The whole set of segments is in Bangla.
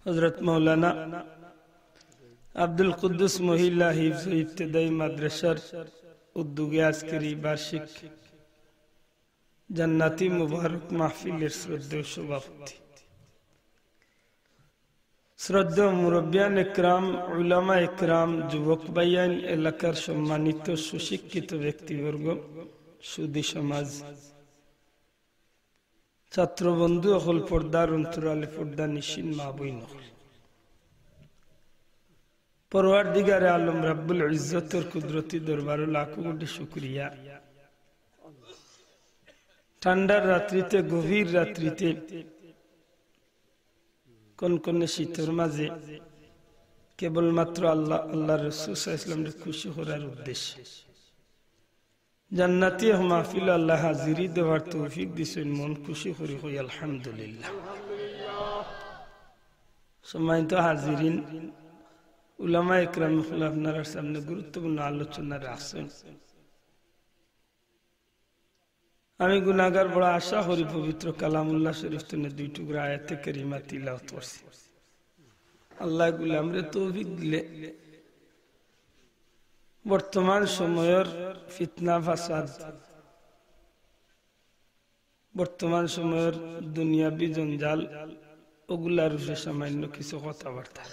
হযরত মাওলানা আব্দুল কুদ্দুস মহিলা হিফজ ও ইবতেদায়ী মাদ্রাসার উদ্যোগে আজকের এই বার্ষিক জান্নাতি মুবারক মাহফিলের শ্রদ্ধেয় সভাপতি, শ্রদ্ধেয় মুরব্বিয়ান ইকরাম, উলামা ইকরাম, যুবক ভাইয়ান, এলাকার সম্মানিত সুশিক্ষিত ব্যক্তিবর্গ, সুধী সমাজ, ছাত্র বন্ধু অকল, পর্দার অন্তরালে পর্দা নিশিন মা বোন, পরওয়ারদিগারে আলম রাব্বুল ইজ্জতের কুদরতি দরবারে লাখো কোটি শুকরিয়া। ঠান্ডার রাত্রিতে, গভীর রাত্রিতে, কনকনে শীতের মাঝে কেবলমাত্র আল্লাহর রাসূল সাল্লাল্লাহু আলাইহি ওয়াসাল্লামকে খুশি করার উদ্দেশ্যে জান্নাতি মাহফিল আল্লাহ হাজিরি দেওয়ার তৌফিক দিয়েছেন। মন খুশি করে হই আলহামদুলিল্লাহ। সম্মানিত হাজিরিন, উলামা ইকরাম আপনার সামনে গুরুত্বপূর্ণ আলোচনা রাখছেন। আমি গুনাহগার, বড় আশা করি পবিত্র কালামুল্লাহ শরীফ থেকে দুই টুকরা আয়াতে কারিমা তিলাওয়াত করছি। আল্লাহ গুলামরে তৌফিক দিলে বর্তমান সময়ের ফিতনা ফাসাদ, বর্তমান সময়ের দুনিয়াবি জঞ্জাল, ওগুলার উপরে সামান্য কিছু কথাবার্তা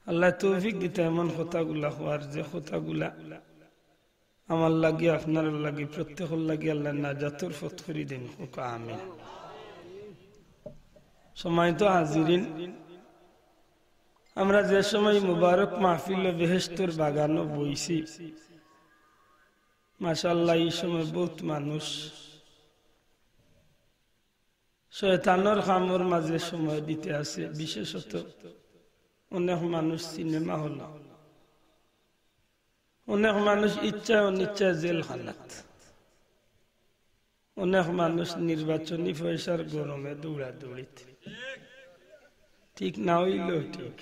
আল্লাহ তৌফিক দিতে এমন কথাগুলা হওয়ার, যে কথাগুলা আমার লাগে, আপনার লাগে, প্রত্যেকের লাগে আল্লাহ নাজাতের পথ করে দেন। আমিন। সম্মানিত হাজিরিন, আমরা যে সময় মুবারক মাহফিল বেহেশতের বাগানো বইছি, মাশাআল্লাহ এই সময় বহুত মানুষ শয়তানের খামর মাঝে সময় দিতে আছে। বিশেষত অনেক মানুষ সিনেমা হল, অনেক মানুষ ইচ্ছায় অনিচ্ছায় জেলখানাত, অনেক মানুষ নির্বাচনী পয়সার গরমে দৌড়াদৌড়িতে। ঠিক না হইলেও ঠিক।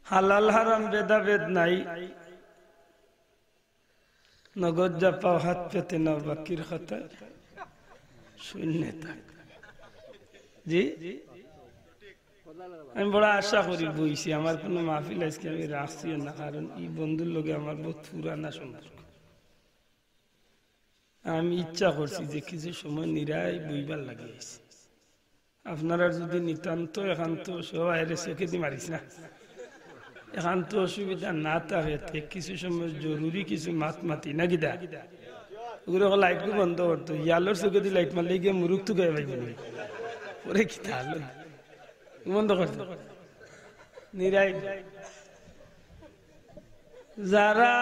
হালাল হারাম ভেদাভেদ নাই, নগদ যা পাও হাত পেতে নাও, বাকির খাতায় শূন্য থাক। জি, আমি বড় আশা করি বইছি। আমার কোনো মাহফিল আজকে আমি রাখছি না, কারণ এই বন্ধুর লগে আমার বহুত পুরানা সম্পর্ক। আমি ইচ্ছা করছি যে কিছু সময় নিরাই বইবার লাগিয়েছি। আপনারা যদি নিতান্ত একান্ত সবাই চোখে দিয়ে মারিস না, একান্ত অসুবিধা না থাকে, কিছু সময় জরুরি কিছু মাতি না গিদা ওগুলো লাইট বন্ধ করতো। ইয়ালোর চোখে দিয়ে লাইট মারলে গিয়ে মুরুখ তো গায়ে পাইব ওরে কি তাহলে বন্ধ করতো নিরাই। যারা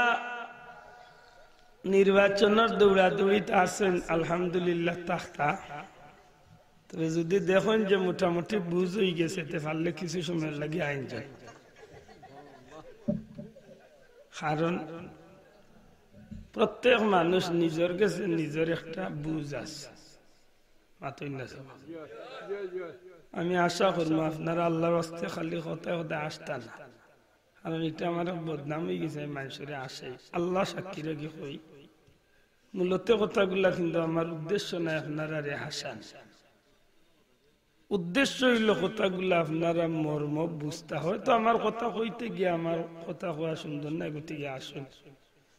নির্বাচনের দৌড়াদৌড়িতে আছেন আলহামদুলিল্লাহ তাহতা, তবে যদি দেখেন যে মোটামুটি বুঝ হয়ে গেছে, পারলে কিছু সময় লাগে আইন যায়। কারণ প্রত্যেক মানুষ নিজের কাছে নিজের একটা বুঝ আছে। আমি আশা করবো আপনারা আল্লাহর হস্তে খালি কথায় কথায় আসতা না, কারণ এটা আমার বদনাম হয়ে গেছে। মানুষের আসে আল্লাহ সাক্ষী রেখে হই মূলত কথাগুলা, কিন্তু আমার উদ্দেশ্য নাই আপনারা রে হাসান। উদ্দেশ্য হইল কথাগুলা আপনারা মর্ম বুঝতে হয়। তো আমার কথা কইতে গিয়ে আমার কথা হওয়া সুন্দর না, গতিকে আসুন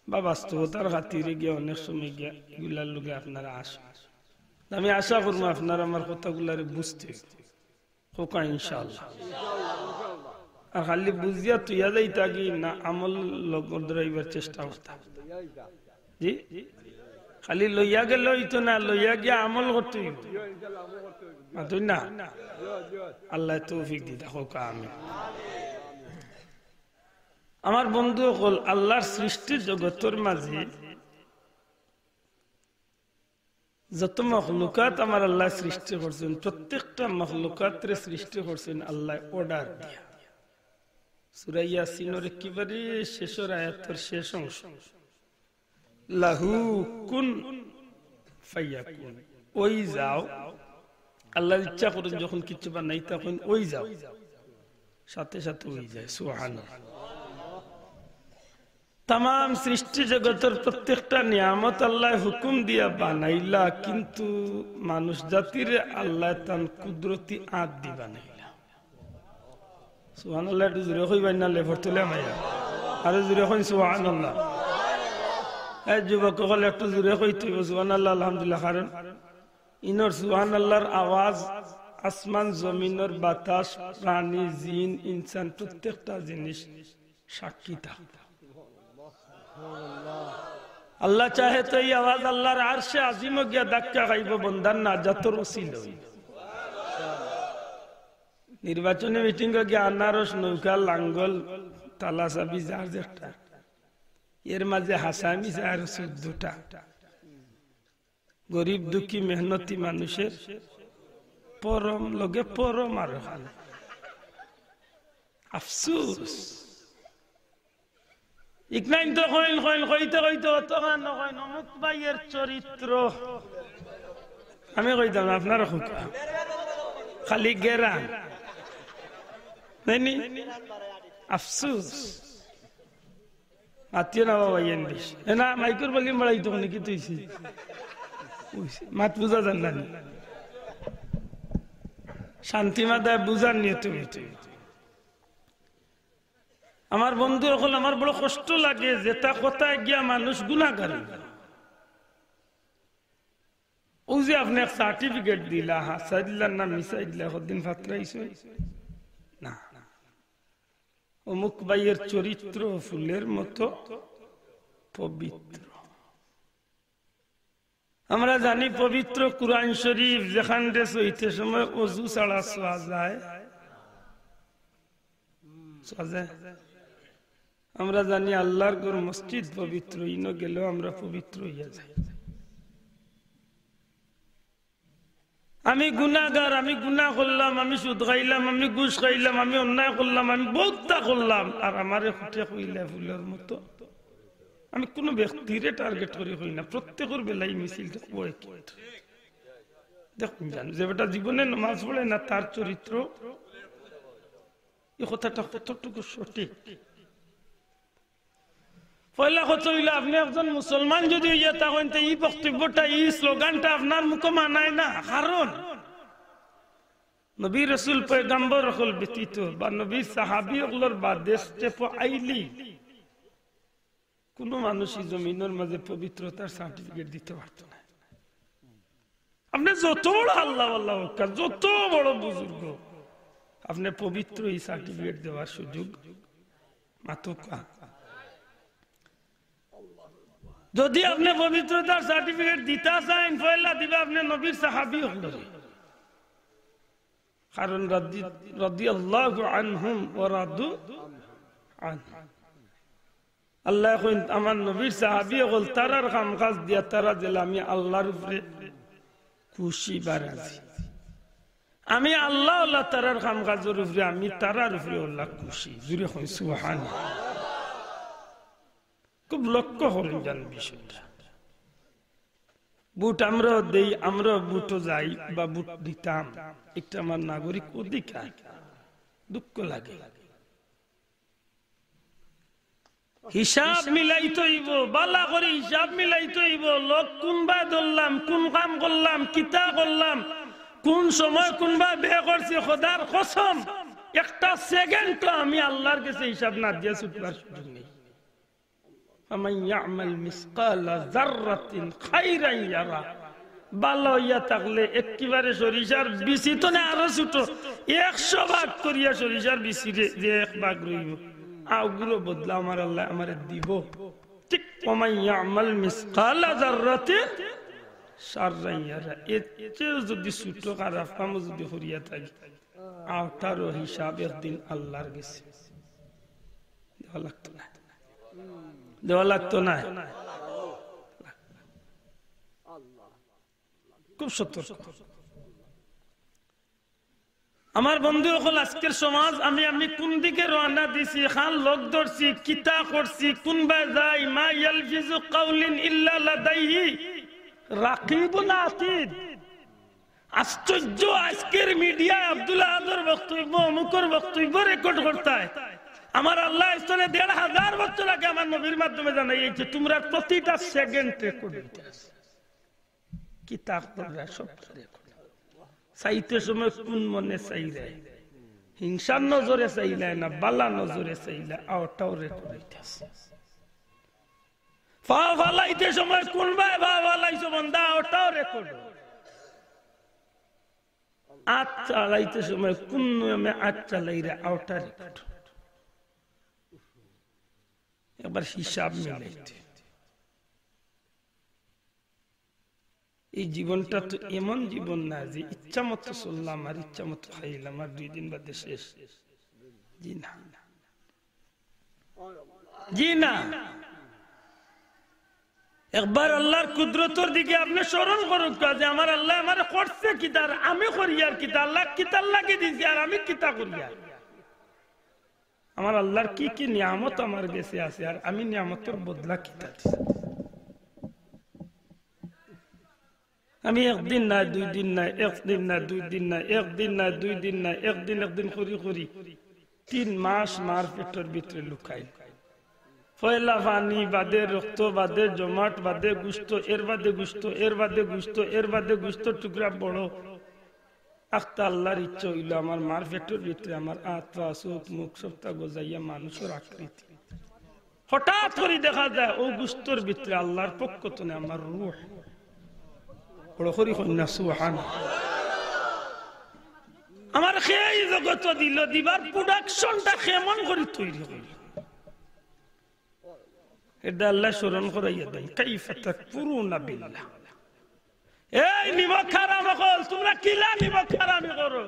বা বাস্তবতার খাতিরে গিয়ে অনেক সময় গিয়া এগুলার লোকে আপনারা আসুন। আমি আশা করবো আপনারা আমার কথাগুলারে বুঝতে হোক ইনশাআল্লাহ। আর খালি বুঝিয়া তুইয়া যাই থাকি না, আমল ধরাইবার চেষ্টা করতাম। জি, খালি লইয়া গেল হইতো না, লইয়া গিয়া আমল করতে না। আল্লাহ তৌফিক দিতে হোক আমিন। আমার বন্ধু হল আল্লাহর সৃষ্টি জগতের মাঝে যত মখলুকাত আমার আল্লাহ সৃষ্টি করছেন, প্রত্যেকটা মখলুকাতের সৃষ্টি করছেন আল্লাহ অর্ডার দিয়া। সূরা ইয়াসিনের একেবারে শেষের আয়াতের শেষ অংশ, লাহু কুন ফায়াকুন, ওই যাও। আল্লাহ ইচ্ছা করেন যখন কিছু বানাই তখন ওই যাও, সাথে সাথে ওই যায়। সুবহানাল্লাহ। तमाम सृष्टि जगतर प्रत्येकटा नियामत अल्लाह हुकुम दिया बानाइला किंतु मानुष जातिर अल्लाह तन कुदरती आँख दी बानाइला सुबहानाल्लाह तो जुरे कोई बनना ले फटले माया अरे जुरे कोई सुबहानाल्लाह ऐ जुबक को ले तो जुरे कोई तो सुबहानाल्लाह अल्हम्दुलिल्लाह कारण इनर सुबहानाल्लाहर आवाज आसमान जमीन और बातास प्राणी जिन इंसान प्रत्येकटा जिनिस साक्षी था अल्लाह चाहे तो ये आवाज अल्लाहर अर्शे अजीम गया धक्का खाइबो बंदार नाजातर वसीला निर्वाचन मीटिंग गया अनारस नौका लांगल ताला चाबी जार जेटा एर माঝে হাসামি আর 14টা গরিব দুঃখী মেহনতি মানুষের পরম লগে পরম আর হাল আফসোস ইকনাইন তো কইতে তো গান কই নমুক ভাইয়ের চরিত্র আমি কইতাম আপনারা কই খালি গেরা নেনি আফসোস আত্মীয় না বাবা ইন্দিশ না মাইকুর বলিম বড়াই তো নাকি তুইছি মাত বুঝা জান না শান্তি মাদা বুঝার নিয়ে তুমি আমার বন্ধু হল আমার বড় কষ্ট লাগে যেটা কথায় গিয়া মানুষ গুনাহগার ও যে আপনি সার্টিফিকেট দিলা হাসা দিলা না মিসাই দিলা কতদিন ফাতরাইছো না অমুক ভাইয়ের চরিত্র ফুলের মতো পবিত্র আমরা জানি পবিত্র কুরআন শরীফ যেখান দেশ হইতে সময় ওযু ছাড়া ছোঁয়া যায় আমরা জানি আল্লাহর ঘর মসজিদ পবিত্র ইনো গেলেও আমরা পবিত্র হইয়া যাই আমি গুনাহগার আমি গুনাহ করলাম আমি সুদ খাইলাম আমি ঘুষ খাইলাম আমি অন্যায় করলাম আমি বহুতটা করলাম আর আমারে খুঁটে কইলা ফুলের মতো আমি কোন ব্যক্তিরে টার্গেট করে কই না প্রত্যেকের বেলায় মিছিলটা ওই দেখুন জানো যে বেটা জীবনে নামাজ পড়ে না তার চরিত্র এই কথাটা কতটুকু সঠিক পয়লা কথা হইলো আপনি একজন মুসলমান যদি হইয়া থাকেন তো এই বক্তব্যটা এই স্লোগানটা আপনার মুখে মানায় না কারণ নবী রাসূল পয়গম্বর হল ব্যতীত বা নবী সাহাবী হলর বাদে স্টেপ আইলি কোন মানুষই জমিনের মাঝে পবিত্রতার সার্টিফিকেট দিতে পারত না আপনি যত বড় আল্লাহ আল্লাহ যত বড় বুজুর্গ আপনি পবিত্র এই সার্টিফিকেট দেওয়ার সুযোগ মাত্র যদি আপনি পবিত্রতার সার্টিফিকেট দিতে চান পয়লা দিবা আপনি নবীর সাহাবী হল কারণ রাদিয়াল্লাহু আনহুম ওয়া রাদু আনহু আল্লাহ কইন আমার নবীর সাহাবী হল তারার কাম কাজ দিয়া তারা দিলা আমি আল্লাহর উপরে খুশি বা রাজি আমি আল্লাহ আল্লাহ তারার কাম কাজের উপরে আমি তারার উপরে আল্লাহ খুশি জুরে কই সুবহানাল্লাহ খুব লক্ষ্য হলেন জান বিষয়টা বুট আমরা দেই আমরা বুটও যাই বা বুট দিতাম একটা আমার নাগরিক অধিকার দুঃখ লাগে হিসাব মিলাইতে হইব বালা করে হিসাব মিলাইতে হইব লোক কোনবা ধরলাম কোন কাম করলাম কিতা করলাম কোন সময় কোনবা বে করছি খোদার কসম একটা সেকেন্ড আমি আল্লাহর কাছে হিসাব না দিয়ে ছুটবার সুযোগ নেই فمن يعمل مثقال ذرة خيرا يرى ভালো ইয়া থাকলে একেবারে সরিষার বিচি তো না আরো ছোট 100 ভাগ করিয়া সরিষার বিচি যে এক ভাগ রইব আগুলো বদলা আমার আল্লাহ আমারে দিব ঠিক ومن يعمل مثقال ذرة شرا يرى এতে যদি ছোট খারাপ কাম যদি করিয়া থাকি আওতারও হিসাব একদিন আল্লাহর কাছে দেওয়া লাগতো না দেওয়া লাগতো না খুব সতর্ক আমার বন্ধু হল আজকের সমাজ আমি কোন দিকে রওনা দিছি খান লোক ধরছি কিতা করছি কোন ভাই যাই মা ইয়ালফিজু কাউলিন ইল্লা লাদাইহি রাকিবুন আতীদ আশ্চর্য আজকের মিডিয়া আব্দুল আহাদের বক্তব্য অমুকের বক্তব্য রেকর্ড করতে হয় আমার আল্লাহ স্তনে ১,৫০০ বছর আগে আমার নবীর মাধ্যমে জানাইছে তোমরা প্রতিটা সেকেন্ড রেকর্ড হইতে আছে কিতাব পড়া সব রেকর্ড চাইতে সময় কোন মনে চাইলে হিংসার নজরে চাইলে না বালা নজরে চাইলে ওটাও রেকর্ড হইতে আছে পা ফালাইতে সময় কোন ভাই পা ফালাইছো বন্ধা ওটাও রেকর্ড আট চালাইতে সময় কোন নিয়মে আট চালাইরা ওটা রেকর্ড একবার হিসাব মিলাইতে এই জীবনটা তো এমন জীবন না যে ইচ্ছা মতো চললাম আর ইচ্ছা মতো খাইলাম আর 2 দিন বাদে শেষ জি না জি না একবার আল্লাহর কুদরতের দিকে আপনি স্মরণ করুন যে আমার আল্লাহ আমার করছে কি তার আমি করি আর কি আল্লাহ কি তার লাগিয়ে দিয়েছি আর আমি কিতা করি আর আমার আল্লাহর কি কি নিয়ামত আমার কাছে আছে আর আমি নিয়ামতের বদলা কিতা দিছি আমি একদিন না 2 দিন না একদিন না 2 দিন না একদিন না 2 দিন না একদিন করি করি 3 মাস মার পেটের ভিতরে লুকাই পয়লা পানি বাদে রক্ত বাদে জমাট বাদে গুস্ত এর বাদে গুস্ত এর বাদে গুস্ত এর বাদে গুস্ত টুকরা বড় আখতা আল্লাহর ইচ্ছা হইল আমার মার পেটের ভিতরে আমার আত্মা চোখ মুখ সবটা গজাইয়া মানুষের আকৃতি হঠাৎ করে দেখা যায় ও গুস্তর ভিতরে আল্লাহর পক্ষ থেকে আমার রূহ বড় করি কন্যা সুবহানাল্লাহ আমার খেয়ে জগত দিল দিবার প্রোডাকশনটা কেমন করে তৈরি হইল এটা আল্লাহ স্মরণ করাইয়া দেন কাইফা তাকফুরুনা বিল্লাহ এই নিমক হারাম কল তোমরা কিলা নিমক হারামি করো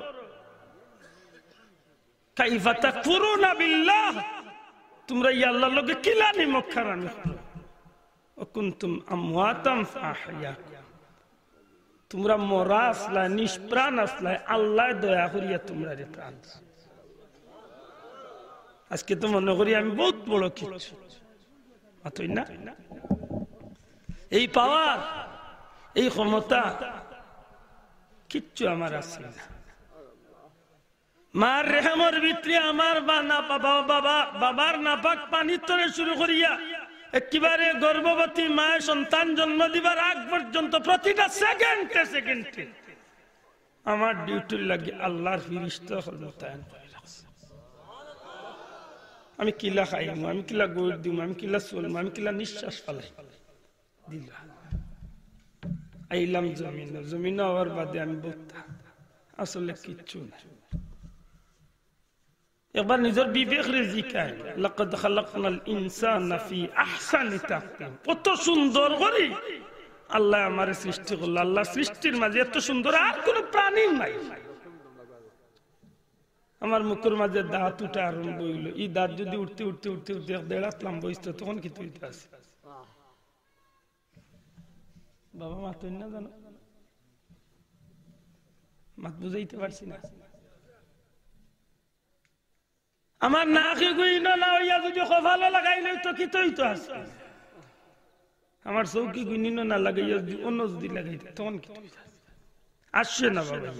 কাইফা তাকফুরুনা বিল্লাহ তোমরা আল্লাহর লগে কিলা নিমক হারামি করো ও কুনতুম আমওয়াতাম ফাহইয়াকুম তোমরা মরা আসলা নিষ্প্রাণ আসলা আল্লাহ দয়া করিয়া তোমরা রে প্রাণ আজকে তো মনে করি আমি বহুত বড় কিছু মাতই না এই পাওয়ার এই ক্ষমতা কিচ্ছু আমার আছে না মার রেহমর ভিতরে আমার বাবার নাপাক পানির তরে শুরু করিয়া একেবারে গর্ভবতী মায়ের সন্তান জন্ম দিবার আগ পর্যন্ত প্রতিটা সেকেন্ডে আমার ডিউটির লাগে আল্লাহর ফিরিস্তা মোতায়েন করে রাখছে আমি কিলা খাইম আমি কিলা গোড় দিম আমি কিলা চলম আমি কিলা নিঃশ্বাস ফালাই দিল আইলাম জমিন হওয়ার বাদে আমি বলতাম আসলে কিচ্ছু না একবার নিজের বিবেক রে জিকায় লাকাদ খালাকনাল ইনসানা ফি আহসানি তাকওয়িম কত সুন্দর করে আল্লাহ আমারে সৃষ্টি করল আল্লাহ সৃষ্টির মাঝে এত সুন্দর আর কোনো প্রাণী নাই আমার মুখের মাঝে দাঁত উঠে আরম্ভ হইল এই দাঁত যদি উঠতে উঠতে উঠতে উঠতে দেড়াত লম্বা হইতো তখন কি তুই আছে বাবা মা তুই না জানো মাত বুঝাইতে পারছি না আমার নাকে গুইনো না হইয়া যদি কপালে লাগাইলে তো কি তুই তো আছে আমার চৌকি গুইনো না লাগাইয়া যদি অন্য যদি লাগাইতে তখন কি তুই আসছে না বাবা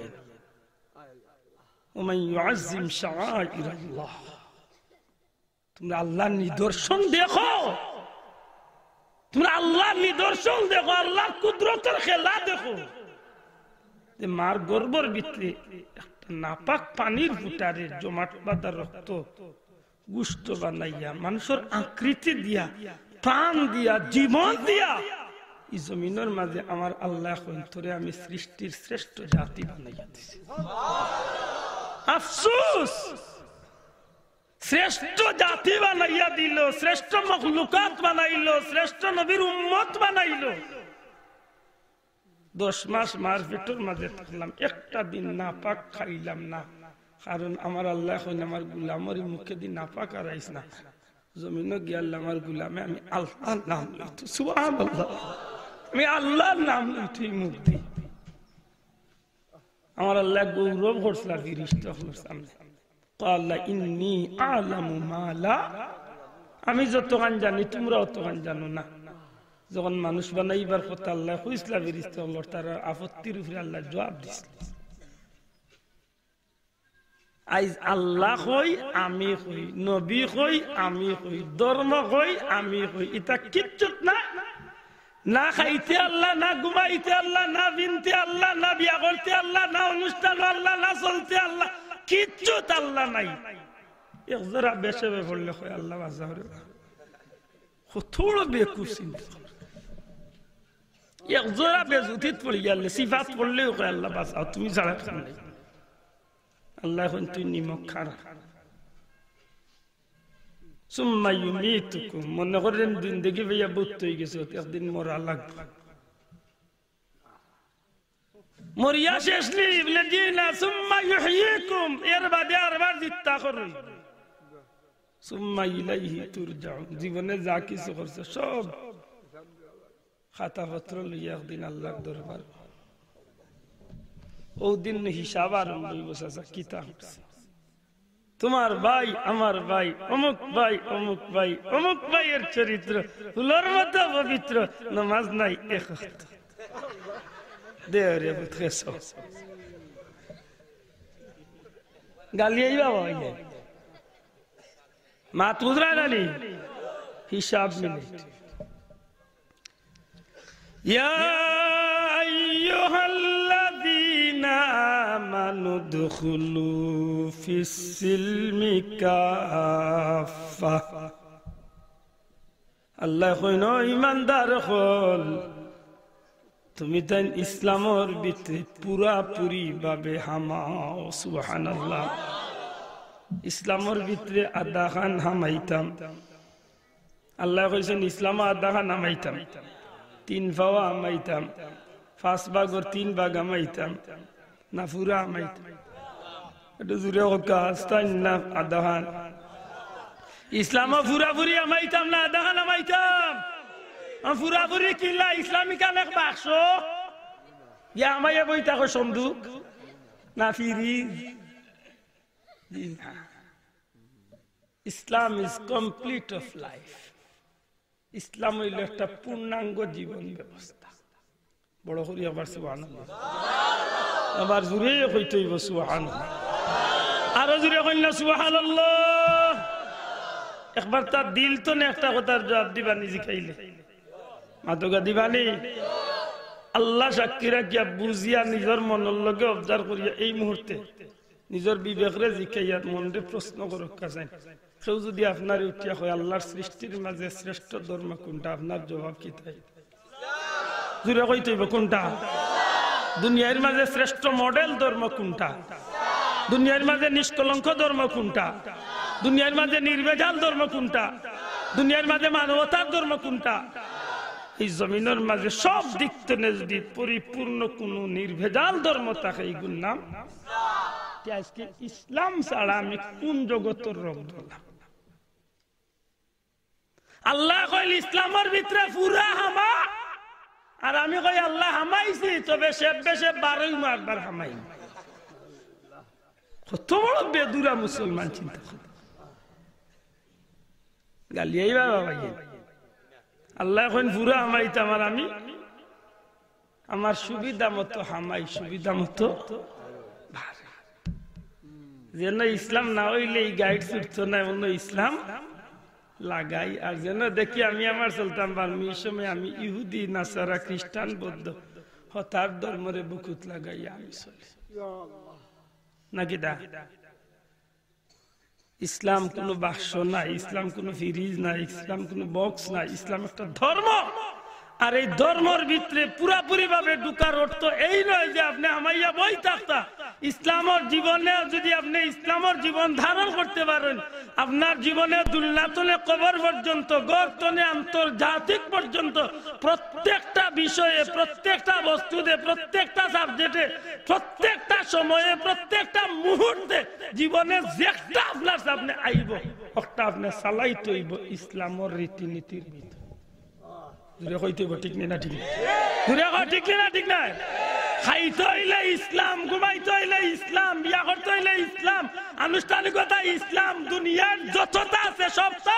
ওমান ইউআযযিম শাআইরাল্লাহ তোমরা আল্লাহর নিদর্শন দেখো তোমরা আল্লাহর নিদর্শন দেখো আল্লাহর কুদরতের খেলা দেখো যে মার গর্ভের ভিতরে একটা নাপাক পানির ফুটারে জমাট বাঁধা রক্ত গুস্ত বানাইয়া মানুষের আকৃতি দিয়া প্রাণ দিয়া জীবন দিয়া এই জমিনের মাঝে আমার আল্লাহ কইতরে আমি সৃষ্টির শ্রেষ্ঠ জাতি বানাইয়া দিছি আফসোস শ্রেষ্ঠ জাতি বানাইয়া দিল শ্রেষ্ঠ মখলুকাত বানাইলো শ্রেষ্ঠ নবীর উম্মত বানাইলো 10 মাস মার পেটের মাঝে থাকলাম একটা দিন নাপাক খাইলাম না কারণ আমার আল্লাহ কইন আমার গোলামের মুখে দিন নাপাক আরাইস না জমিনে গিয়াল আমার গোলামে আমি আল্লাহর নাম লইতো সুবহানাল্লাহ আমি আল্লাহর নাম লইতো মুখ দি আমার আল্লাহ গৌরব করছিল ফেরেশতাদের সামনে قال إني أعلم ما لا আমি যতখান জানি তোমরা অতখান জানো না যখন মানুষ বানাইবার কথা আল্লাহ কইসলা ফেরেশতাদের তার আপত্তির উপরে আল্লাহ জবাব দিছিল আইজ আল্লাহ কই আমি কই, নবী কই আমি কই, ধর্ম কই আমি কই, এটা কিচ্ছু না। না খাইতে আল্লাহ, না ঘুমাইতে আল্লাহ, না বিনতে আল্লাহ, না বিয়া করতে আল্লাহ, না অনুষ্ঠান আল্লাহ, না চলতে আল্লাহ, কিচ্ছু আল্লাহ নাই। একজোড়া বেশে পড়লে কই আল্লাহ বাজারে থোড়ো বেকুব চিন্তা। একজোড়া বেজুতিত পড়ে গেলে সিফাত পড়লেও কয় আল্লাহ বাঁচাও, তুমি ছাড়া খান নাই। আল্লাহ এখন তুই নিমক খারা। সুম্মা ইউমিতুকুম, মনে করেন জিন্দেগি ভাইয়া বুত হয়ে গেছে, একদিন মরা লাগবে। মরিয়া শেষ নেই বলে জিনা, সুম্মা ইউহয়িকুম, এর বাদে আরবার জিত্তা করুন। সুম্মা ইলাইহি তুরজাউন, জীবনে যা কিছু করছে সব খাতাপত্র লইয়া একদিন আল্লাহর দরবার। ও দিন হিসাব আরম্ভ হইব। কিতা তোমার ভাই আমার ভাই, অমুক ভাই অমুক ভাই, অমুক ভাইয়ের চরিত্র ফুলের মতো পবিত্র, নামাজ নাই এক ওয়াক্ত। দেওরে বুথেছ গালিয়ে বাবা মা তুজরা নানি হিসাব মিলে। ইয়া আইয়ুহাল্লাযীনা আমানু দুখুলু ফিস-সিলমি কাফা। আল্লাহ কইন ঈমানদার হল, তুমি তাই ইসলামের ভিতরে পুরাপুরি ভাবে হামাও। সুবহানাল্লাহ। ইসলামের ভিতরে আধা খান হামাইতাম, আল্লাহ কইছেন ইসলাম আধা খান হামাইতাম, 3 ভাগ হামাইতাম, 5 ভাগের 3 ভাগ হামাইতাম না পুরা হামাইতাম। এটা জুড়ে কাজটাই না আধা খান। ইসলাম পুরাপুরি হামাইতাম না আধা খান হামাইতাম? পুরাপুরি কিল্লা ইসলামিক অনেক বাক্স ইয়া আমায় বই থাকো সন্দুক না ফিরিজ। ইসলাম ইজ কমপ্লিট অফ লাইফ। ইসলাম হইল একটা পূর্ণাঙ্গ জীবন ব্যবস্থা। বড় করি আবার সুবহানাল্লাহ, আবার জুড়ে কইতে হইব সুবহানাল্লাহ, আরো জুড়ে কইল না সুবহানাল্লাহ। একবার তার দিল তো না একটা কথার জবাব দিবা নিজে খাইলে মাতকা দিবানি। আল্লাহ সাক্ষী রাখিয়া বুঝিয়া নিজের মনের লগে অবজার্ভ করিয়া এই মুহূর্তে নিজের বিবেকরে জিকাইয়া মনে প্রশ্ন করক কাছেন। কেউ যদি আপনার উঠিয়া হয় আল্লাহর সৃষ্টির মাঝে শ্রেষ্ঠ ধর্ম কোনটা, আপনার জবাব কি তাই? জুড়ে কইতে হইব কোনটা? দুনিয়ার মাঝে শ্রেষ্ঠ মডেল ধর্ম কোনটা? দুনিয়ার মাঝে নিষ্কলঙ্ক ধর্ম কোনটা? দুনিয়ার মাঝে নির্ভেজাল ধর্ম কোনটা? দুনিয়ার মাঝে মানবতার ধর্ম কোনটা? এই জমিনের মাঝে সব দিক থেকে যদি পরিপূর্ণ কোন নির্ভেজাল ধর্ম থাকে এইগুর নাম আজকে ইসলাম ছাড়া আমি কোন জগতের রোগ ধরলাম? আল্লাহ কইল ইসলামের ভিতরে পুরা হামা, আর আমি কই আল্লাহ হামাইছি তবে শেষ বেশে 12 মাসবার হামাই। কত বড় বেদুরা মুসলমান চিন্তা করে গালিয়াই বাবা ভাই। আল্লাহ এখন পুরা হামাইতাম আর আমি আমার সুবিধা মতো হামাই, সুবিধা মতো যেন ইসলাম না হইলে এই গাইড ছুটতো না, অন্য ইসলাম লাগাই। আর যেন দেখি আমি আমার চলতাম বাল্মীর সময় আমি ইহুদি নাসারা খ্রিস্টান বৌদ্ধ হতার ধর্মরে বুকুত লাগাই আমি চলি নাকি দা। ইসলাম কোন বাক্স নাই, ইসলাম কোন ফ্রিজ নাই, ইসলাম কোন বক্স নাই, ইসলাম একটা ধর্ম। আর এই ধর্মের ভিতরে পুরাপুরি ভাবে ঢুকার অর্থ এই নয় যে আপনি আমাইয়া বই থাকতা। ইসলামের জীবনে যদি আপনি ইসলামের জীবন ধারণ করতে পারেন, আপনার জীবনে দুনিয়াতনে কবর পর্যন্ত, গর্তনে আন্তর্জাতিক পর্যন্ত প্রত্যেকটা বিষয়ে, প্রত্যেকটা বস্তুতে, প্রত্যেকটা সাবজেক্টে, প্রত্যেকটা সময়ে, প্রত্যেকটা মুহূর্তে জীবনে যেটা আপনার সামনে আইব ওটা আপনি চালাইতে হইব ইসলামের রীতিনীতির ভিতরে। দূরে কইতে হইব, ঠিক না ঠিক? দূরে কই ঠিক না ঠিক না? খাইতে হইলে ইসলাম, ঘুমাইতে হইলে ইসলাম, বিয়া করতে হইলে ইসলাম, আনুষ্ঠানিকতা ইসলাম, দুনিয়ার যতটা আছে সবটা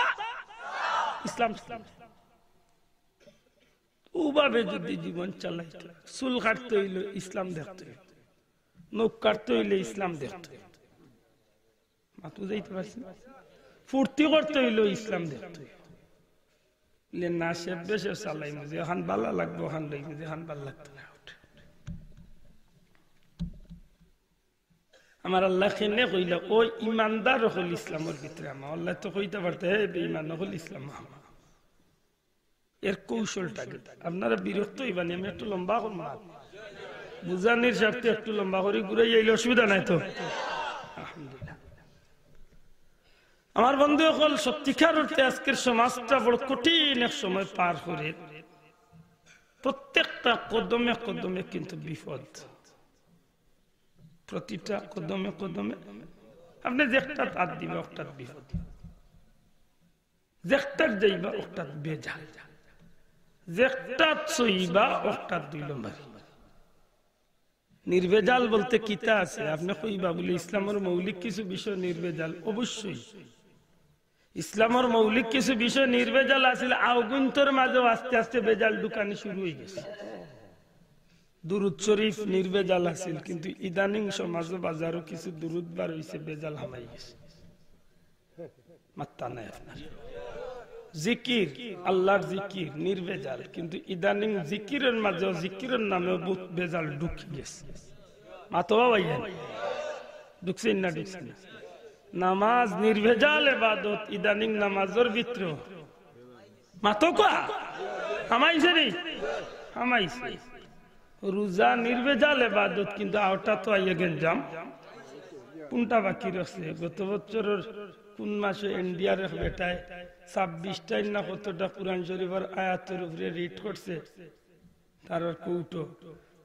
ইসলাম। ওভাবে যদি জীবন চালাইতে, চুল কাটতে হইলে ইসলাম দেখতে হইব, নখ কাটতে হইলে ইসলাম দেখতে হইব, মাতু যাইতে পারছি ফুর্তি করতে হইলো ইসলাম দেখতে না শেষ বেশে চালাই যে হান বালা লাগবো হান লাগবে যে হান ভাল লাগতো না আমার আল্লাহ খেনে কইল ওই ইমানদার হল ইসলামের ভিতরে আমার আল্লাহ তো কইতে পারতে হে বেঈমান হল ইসলাম এর কৌশলটা আপনারা বিরক্ত হইবানি আমি একটু লম্বা করবো বুঝানির স্বার্থে একটু লম্বা করে ঘুরে যাইলে অসুবিধা নাই তো আলহামদুলিল্লাহ আমার বন্ধু সকল সত্যিকার অর্থে আজকের সমাজটা বড় কঠিন এক সময় পার করে প্রত্যেকটা কদমে কদমে কিন্তু বিপদ প্রতিটা কদমে কদমে আপনি যেটা তার দিবে ওটার বিপদ যেটার যাইবা ওটার বেজাল যেটা চইবা ওটার 2 নম্বর নির্ভেজাল বলতে কিতা আছে আপনি কইবা বলে ইসলামের মৌলিক কিছু বিষয় নির্ভেজাল অবশ্যই ইসলামের মৌলিক কিছু বিষয় নির্ভেজাল আছে আগুন্তর মাঝে আস্তে আস্তে বেজাল ঢুকানি শুরু হয়ে গেছে দুরুদ শরীফ নির্ভেজাল আছে কিন্তু ইদানিং সমাজ বাজারও কিছু দুরুদ বার হইছে বেজাল হামাই গেছে মাত্তা নাই আপনার জিকির আল্লাহর জিকির নির্ভেজাল কিন্তু ইদানিং জিকিরের মাঝে জিকিরের নামে বহুত বেজাল ঢুকে গেছে মাতোয়া ভাইয়া ঢুকছেন না ঢুকছেন না নামাজ নির্ভেজাল ইবাদত ইদানিং নামাজের ভিতরে মাতোকা হামাইছে নি হামাইছে রোজা নির্ভেজাল ইবাদত কিন্তু আওটা তো আইয়া গেঞ্জাম কোনটা বাকি রয়েছে গত বছরের কোন মাসে ইন্ডিয়ার বেটায় 26টা না কতটা কুরআন শরীফের আয়াতের উপরে রিড করছে তার কৌটো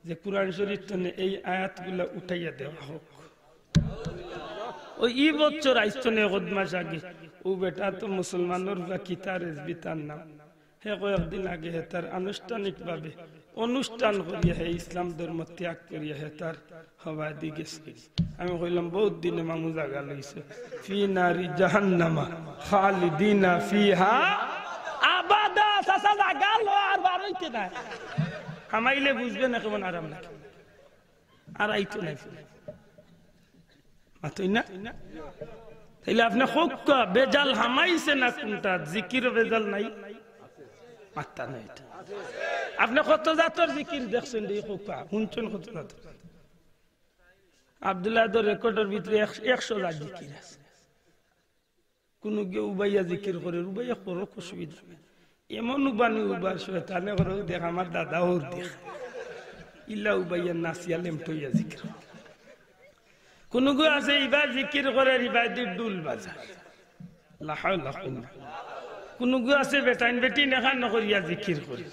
যে কুরআন শরীফ থেকে এই আয়াতগুলো উঠাইয়া দেওয়া হোক ওই এই বছর আইসনে গত মাস আগে ও বেটা তো মুসলমানের কিতার রেজবি তার নাম হে কয়েকদিন আগে হে তার আনুষ্ঠানিকভাবে অনুষ্ঠান করিয়া হে ইসলাম ধর্ম ত্যাগ করিয়া হে তার হওয়া দি গেছে আমি কইলাম বহুত দিনে মামু জায়গা লইছে ফি নারি জাহান্নামা খালিদিনা ফিহা আবাদা সাসা জায়গা লো আর বার হইতে না হামাইলে বুঝবে না কেমন আরাম লাগে আর আইতো না মাতই না তাইলে আপনি হোক্কা বেজাল হামাইছে না কোনটা জিকির বেজাল নাই মাত্তা নাই আপনি কত জাতর জিকির দেখছেন এই হোক্কা শুনছেন কত জাতর আব্দুল্লাহ রেকর্ডের ভিতরে 100 লাখ জিকির আছে কোন গিয়ে উবাইয়া জিকির করে উবাইয়া করো অসুবিধা এমন উবানি উবার শয়তানে করে দেখ আমার দাদা ওর দেখ ইল্লা উবাইয়া নাসিয়া লেমটইয়া জিকির কোন গো আছে ইবার জিকির করে রিবাইদির দুল বাজা লা হাওলা কোন গো আছে বেটাইন বেটি নেখান নকরিয়া জিকির করে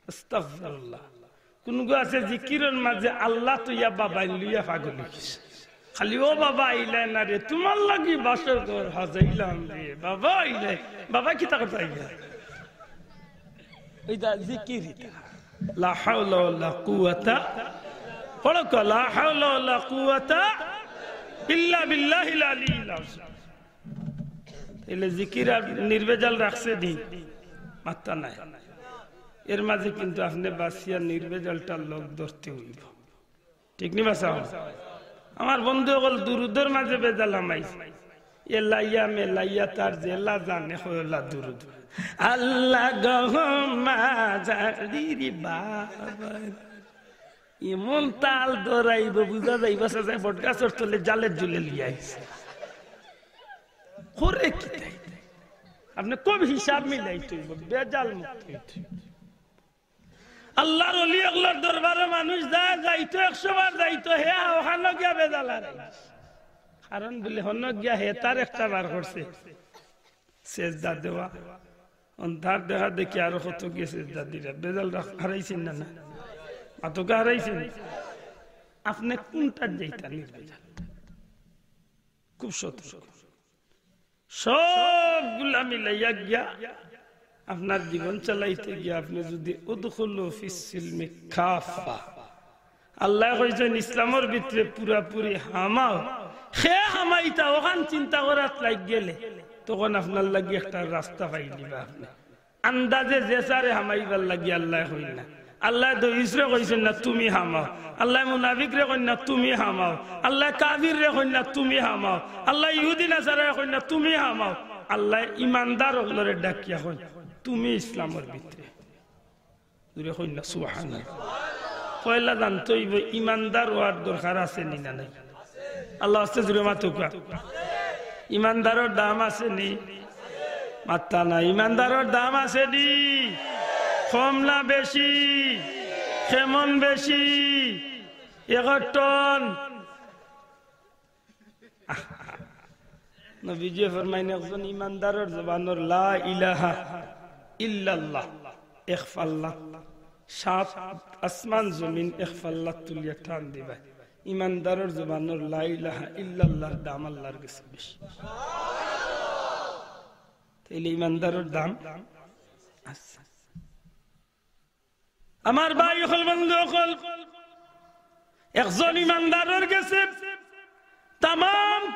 আস্তাগফিরুল্লাহ কোন গো আছে জিকিরের মাঝে আল্লাহ তো ইয়া বাবা লইয়া পাগল হইছে খালি ও বাবা আইলা না রে তোমার লাগি বাসর ঘর হাজাইলাম রে বাবা আইলা বাবা কি তা করতে আইলা এইটা জিকির লা হাওলা ওয়ালা কুওয়াতা পড়ো লা হাওলা ওয়ালা কুওয়াতা ইল্লা বিল্লাহিল আলিয়্যিল আযীম এলে জিকির আর নির্ভেজাল রাখছে দি মাত্তা নাই এর মাঝে কিন্তু আপনি বাসিয়া নির্ভেজালটা লোক ধরতে হইব ঠিক নি বাসা আমার বন্ধু হল দুরুদের মাঝে বেজাল হামাইছে এলাইয়া মেলাইয়া তার জেলা জানে হইলা দুরুদ আল্লাহ গহমা জারিরি বাবা এমন তাল ধরাইব বুঝা যাইব সাজাই বটগাছর তলে জালের জুলে লিয়ে আইছে করে কি আপনি কম হিসাব মিলাইতে হইব বেজাল মুক্ত হইতে আল্লাহর ওলি আল্লাহর দরবারে মানুষ যায় যাইতো 100 বার যাইতো হে ওখানে গিয়া বেজাল আর কারণ বলে হন গিয়া হে তার একটা বার করছে সেজদা দেওয়া অন্ধার দেখা দেখি আরো কত গিয়ে সেজদা দিরা বেজাল হারাইছেন না না আতকা হারাইছেন আপনি কোনটা যাইতা নির্বেজাল খুব সতর্ক সবগুলা মিলাইয়া গিয়া আপনার জীবন চালাইতে গিয়ে আপনি যদি উদখুলু ফিস সিলমি কাফা আল্লাহ কইছেন ইসলামের ভিতরে পুরাপুরি হামাও হে হামাইতা ওখান চিন্তা করাত লাগ গেলে তখন আপনার লাগি একটা রাস্তা পাই দিবা আপনি আন্দাজে যে সারে হামাইবার লাগি আল্লাহ কই না আল্লাহ দইসরে কইছেন না তুমি হামাও, আল্লাহ মুনাফিকরে কইন না তুমি হামাও, আল্লাহ কাফিররে কইন না তুমি হামাও, আল্লাহ ইহুদি নাসারা কইন না তুমি হামাও, আল্লাহ ইমানদার হলরে ডাকিয়া কইন তুমি ইসলামের ভিতরে দূরে কইন না সুবহানাল্লাহ। পয়লা জানতে হইব ইমানদার হওয়ার দরকার আছে নি না নাই? আল্লাহ আস্তে জুড়ে মাতুকা ইমানদারের দাম আছে নি? মাত্তা না। ইমানদারের দাম আছে নি? কম না বেশি? কেমন বেশি? 1 টন। নবীজি ফরমাইন একজন ইমানদারের জবানের লা ইলাহা ইল্লাল্লাহ ইখফাল্লাহ 7 আসমান জমিন ইখফাল্লাহ তুলিয়া টান দিবা। ইমানদারের জবানের লা ইলাহা ইল্লাল্লাহর দাম আল্লাহর কাছে বেশি। তাইলে ইমানদারের দাম আছে। আমার ভাই হল বন্ধু হল একজন ইমানদারের কাছে তাম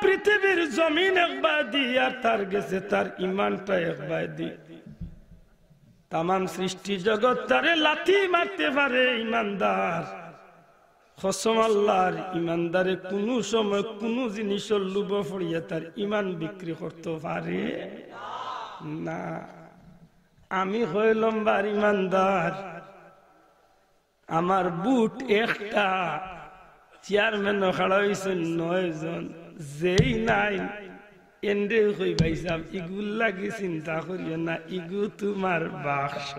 পৃথিবীর জমিন একবাদি আর তার গেছে তার ইমানটা একবাদি। তাম সৃষ্টি জগৎ তারে লাথি মারতে পারে ইমানদার। কসম আল্লাহর ইমানদারে কোনো সময় কোনো জিনিসের লোভ পড়িয়া তার ইমান বিক্রি করতে পারে না। আমি হইলাম বার ইমানদার, আমার বুট একটা, চেয়ারম্যান খাড়া হয়েছেন 9 জন, যেই নাই এন্ডে কই ভাই সাহেব ইগুল লাগি চিন্তা করিও না, ইগু তোমার বাক্স।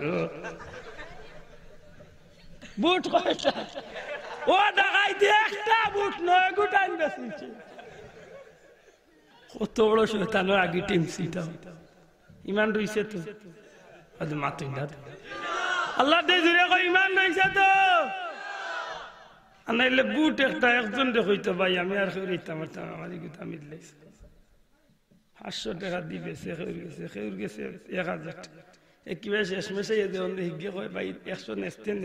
বুট কয়টা? ও দেখাই দিয়ে একটা বুট 9 গুটাইন বেশিছে। কত বড় শয়তান আগে টিম সিটা ইমান রইছে তো আজ মাতুই না। আল্লাহ দে জুড়ে কই ইমান রইছে তো আনাইলে বুট একটা একজন দেখইতো ভাই আমি আর কইতাম আমার ইগুতা মিললেছে 500 টাকা দিবে সে খেউর গেছে 1000 টাকা। কিবা শেষ মেশে হিগে কয় ভাই 100 নেস্তেন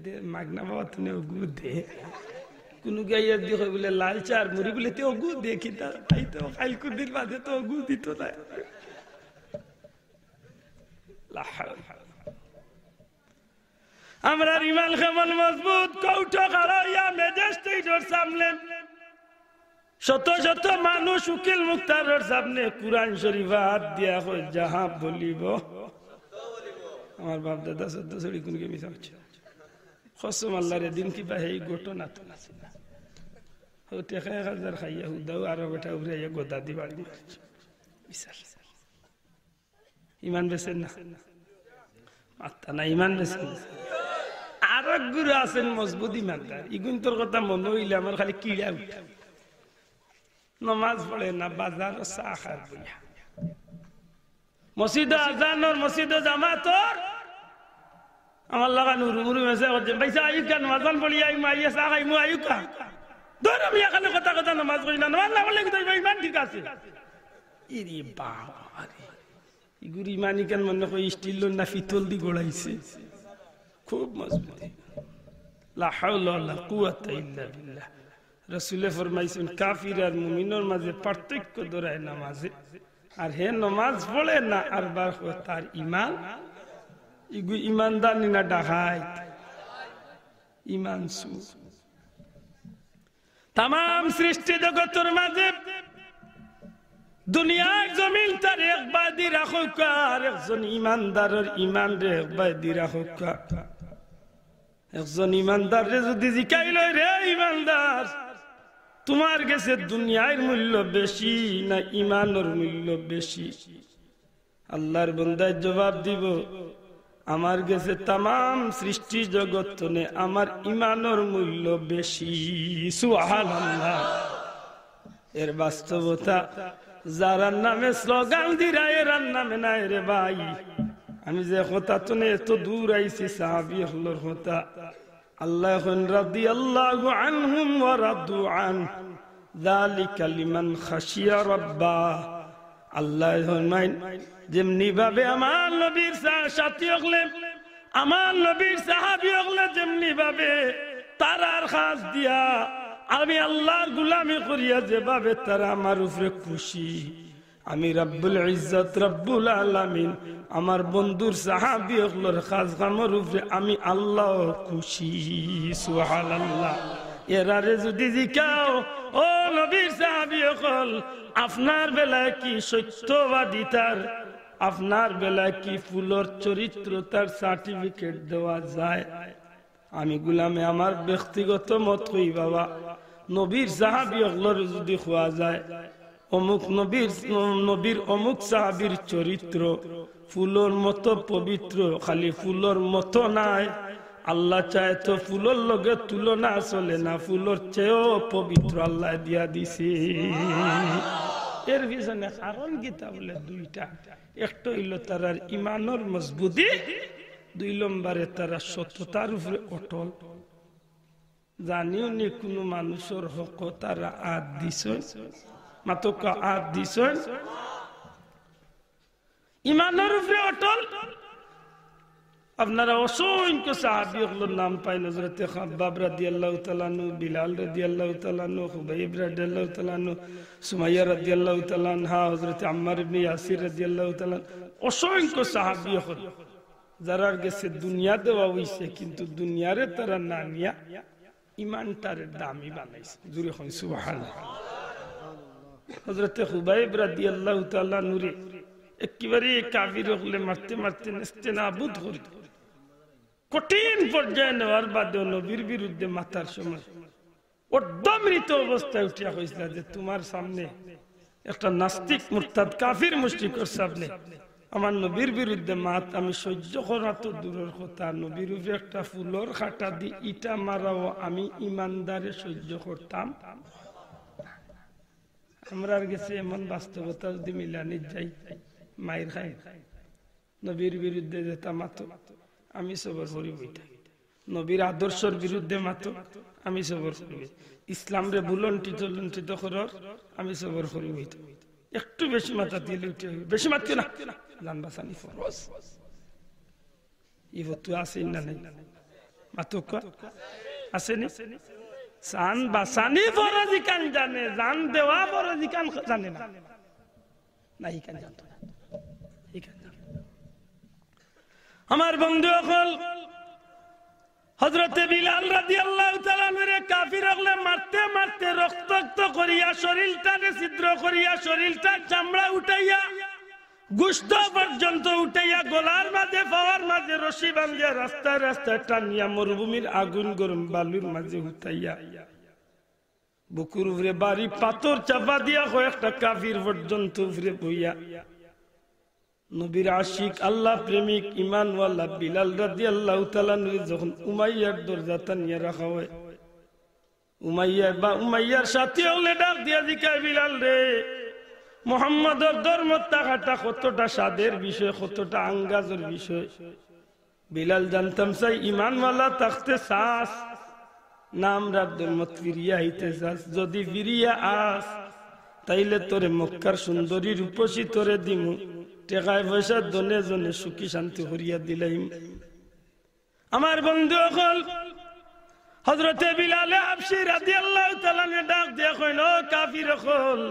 দে মাগনা বাবা তুমি অগু দে। কোনো গাইয়া দিয়ে কয় বলে লাল চার মুড়ি বলে তে অগু দে কিতা তাই তো কালকু দিন বাদে তো অগু দিত না। আমরা ইমান কেমন মজবুত কৌটো কারাইয়া ম্যাজিস্ট্রেটের সামনে শত শত মানুষ উকিল মুক্তারের সামনে কুরআন শরীফ হাত দিয়া কই যাহা বলিব। আমার বাপ দাদা 14 ছড়ি কোনকে মিছা হচ্ছে কসম আল্লাহর দিন কিবা এই ঘটনা তো আছে না। ও টাকা 1000 খাইয়া হুদাও আর বেটা উড়াইয়া গোদা দি বাড়ি বিচার ইমান বেছেন না মাত্তা না ইমান বেছেন। আর এক গুরু আছেন মজবুত ইমানদার, ইগুন তোর কথা মনে হইলে আমার খালি কিড়া উঠে। নমাজ পড়ে না, বাজার চা খার বইয়া মসজিদ আজানোর মসজিদ জামাতর আমার লাগা নুরুমুরু মেসে হচ্ছে পয়সা আইকা নমাজান পড়ি আই মাইয়া চা খাই মু আইকা ধর আমি এখানে কথা কথা নমাজ পড়ি না, নমাজ না পড়লে কিন্তু ইমান ঠিক আছে। ইরে বাবা রে ইগুর ইমানি কেন মনে হয় স্টিল না পিতল দি গোড়াইছে খুব মজবুত। লা হাওলা ওয়ালা কুওয়াতা ইল্লা বিল্লাহ। রাসূলে ফরমাইছেন কাফির আর মুমিনের মাঝে পার্থক্য ধরায় নামাজে। আর হে নামাজ পড়ে না আর বার তার ইমান ইগু ইমানদার না ডাকাইত ইমান সু। তাম সৃষ্টি জগতের মাঝে দুনিয়ার জমিন তার একবাদি রাখুক আর একজন ইমানদারের ইমান রে একবাদি রাখুক। একজন ইমানদার রে যদি জিকাইল রে ইমানদার তোমার কাছে দুনিয়ার মূল্য বেশি না ইমানের মূল্য বেশি? আল্লাহর বান্দায় জবাব দিব আমার কাছে তাম সৃষ্টি জগৎ নে আমার ইমানের মূল্য বেশি। সুবহানাল্লাহ। এর বাস্তবতা যারা নামে স্লোগান দিরা এর নামে নাই রে ভাই। আমি যে কথা তুনে এত দূর আইছি সাহাবী হলোর কথা আল্লাহ রাদিয়াল্লাহু আনহুম ওয়া রাদু আন যালিকা লিমান খাশিয়া রাব্বা। আল্লাহ ফরমাইন যেমনি ভাবে আমার নবীর সাথী হলে আমার নবীর সাহাবী হলে যেমনি ভাবে তারার খাস দিয়া আমি আল্লাহর গোলামি করিয়া যেভাবে তারা আমার উপরে খুশি আমি রব্বুল ইজ্জত রব্বুল আলামিন আমার বন্ধুর সাহাবী হলর খাস খামর উপরে আমি আল্লাহ খুশি সুবহানাল্লাহ এরারে যদি জিকাও ও নবীর সাহাবী হল আপনার বেলায় কি সত্যবাদিতার আপনার বেলায় কি ফুলর চরিত্রতার সার্টিফিকেট দেওয়া যায় আমি গুলামে আমার ব্যক্তিগত মত কই বাবা নবীর সাহাবী হলর যদি খোয়া যায় অমুক নবীর অমুক সাহাবীর চরিত্র ফুলর মতো পবিত্র খালি ফুলর মতো নাই আল্লাহ চায় তো ফুলর লগে তুলনা চলে না ফুলর চেয়েও পবিত্র আল্লাহ দিয়া দিছে এর পিছনে কারণ গীতা বলে দুইটা একটা হইল তারার ইমানের মজবুতি দুই নম্বরে তারা সত্যতার উপরে অটল জানিও নি কোনো মানুষের হক তারা আদ দিছ মাতকা আদ দিছ ইমানের উপরে অটল আপনারা অসংখ্য সাহাবীদের নাম পাইন হযরত খাব্বাব রাদিয়াল্লাহু তাআলা আনহু বিলাল রাদিয়াল্লাহু তাআলা আনহু খুবাইব রাদিয়াল্লাহু তাআলা আনহু সুমাইয়া রাদিয়াল্লাহু তাআলা আনহা হযরত আম্মার ইবনে ইয়াসির রাদিয়াল্লাহু তাআলা অসংখ্য সাহাবী হল যারার গেছে দুনিয়া দেওয়া হইছে কিন্তু দুনিয়ারে তারা না নিয়া ঈমানটারে দামি বানাইছে জোরে কই সুবহানাল্লাহ হযরত খুবাইব রাদিয়াল্লাহু তাআলা নূরে একেবারে কাফির হলে মারতে মারতে নেস্তেনাবুদ করে কঠিন পর্যায়ে নেওয়ার বাদে নবীর বিরুদ্ধে মাথার সময় অর্ধমৃত অবস্থায় উঠিয়া হয়েছিল যে তোমার সামনে একটা নাস্তিক মুরতাদ কাফির মুশরিকের সামনে আমার নবীর বিরুদ্ধে মাত আমি সহ্য করা তো দূরের কথা নবীর উপরে একটা ফুলর খাটা দি ইটা মারাও আমি ইমানদারে সহ্য করতাম আমরা আর গেছে এমন বাস্তবতা যদি মিলানি যাই মায়ের খাই নবীর বিরুদ্ধে যেটা মাতো আমি সবর করি বইটা নবীর আদর্শের বিরুদ্ধে মাতো আমি সবর করি ইসলাম রে বুলন্টিত করার আমি সবর করি বইটা একটু বেশি মাথা দিলে উঠে বেশি মারতে না জান বাসানি ফরজ ই বস্তু আছে না নাই মাতো আছে নি জান বাসানি ফরজ কান জানে জান দেওয়া ফরজ কান জানে না নাই কান জানতো আমার বন্ধু হল হযরত বিলাল রাদিয়াল্লাহু তাআলা আনহু কাফির হলে মারতে মারতে রক্তাক্ত করিয়া শরীরটাকে ছিদ্র করিয়া শরীরটা চামড়া উঠাইয়া গোশত পর্যন্ত উঠাইয়া গলার মাঝে পাওয়ার মাঝে রশি বাঁধিয়া রাস্তায় রাস্তায় টানিয়া মরুভূমির আগুন গরম বালুর মাঝে উঠাইয়া বুকুর উপরে বাড়ি পাথর চাপা দিয়া কয়েকটা কাফির পর্যন্ত উপরে বইয়া নবীর আশিক আল্লাহ প্রেমিক ঈমানওয়ালা বিলাল রাদিয়াল্লাহু তাআলা যখন উমাইয়ার দরজা টানিয়া রাখা হয় উমাইয়ার সাথী হলে ডাক দিয়া জিকায় বিলাল রে মুহাম্মাদের ধর্ম থাকাটা কতটা সাদের বিষয় কতটা আঙ্গাজের বিষয় বিলাল জানতাম চাই ঈমানওয়ালা থাকতে চাস না আমরা ধর্ম ফিরিয়া হইতে চাস যদি ফিরিয়া আস তাইলে তোরে মক্কার সুন্দরী রূপসী তোরে দিমু টেকায় পয়সা দনে জনে সুখী শান্তি করিয়া দিলাম আমার বন্ধু হল হযরতে বিলাল হাবশী রাদিয়াল্লাহু তাআলা ডাক দিয়া কইল ও কাফির হল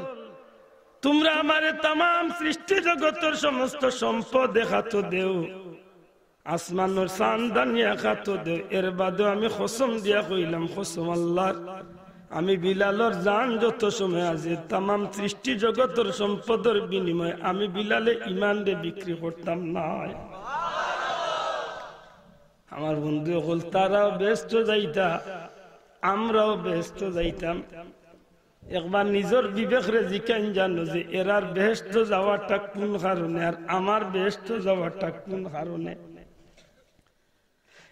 তোমরা আমারে तमाम সৃষ্টি জগতের সমস্ত সম্পদ দেখাতো দেও আসমানের চাঁদ দানিয়া খাতো দেও এর বাদে আমি কসম দিয়া কইলাম কসম আল্লাহর আমি বিলালের জান যত সময় আছে तमाम সৃষ্টি জগতের সম্পদের বিনিময়ে আমি বিলালে ঈমান রে বিক্রি করতাম না আমার বন্ধু হল তারাও ব্যস্ত যাইতা আমরাও ব্যস্ত যাইতাম একবার নিজের বিবেক রে জিকাইন জানো যে এরার বেহেশত যাওয়াটা কোন কারণে আর আমার বেহেশত যাওয়াটা কোন কারণে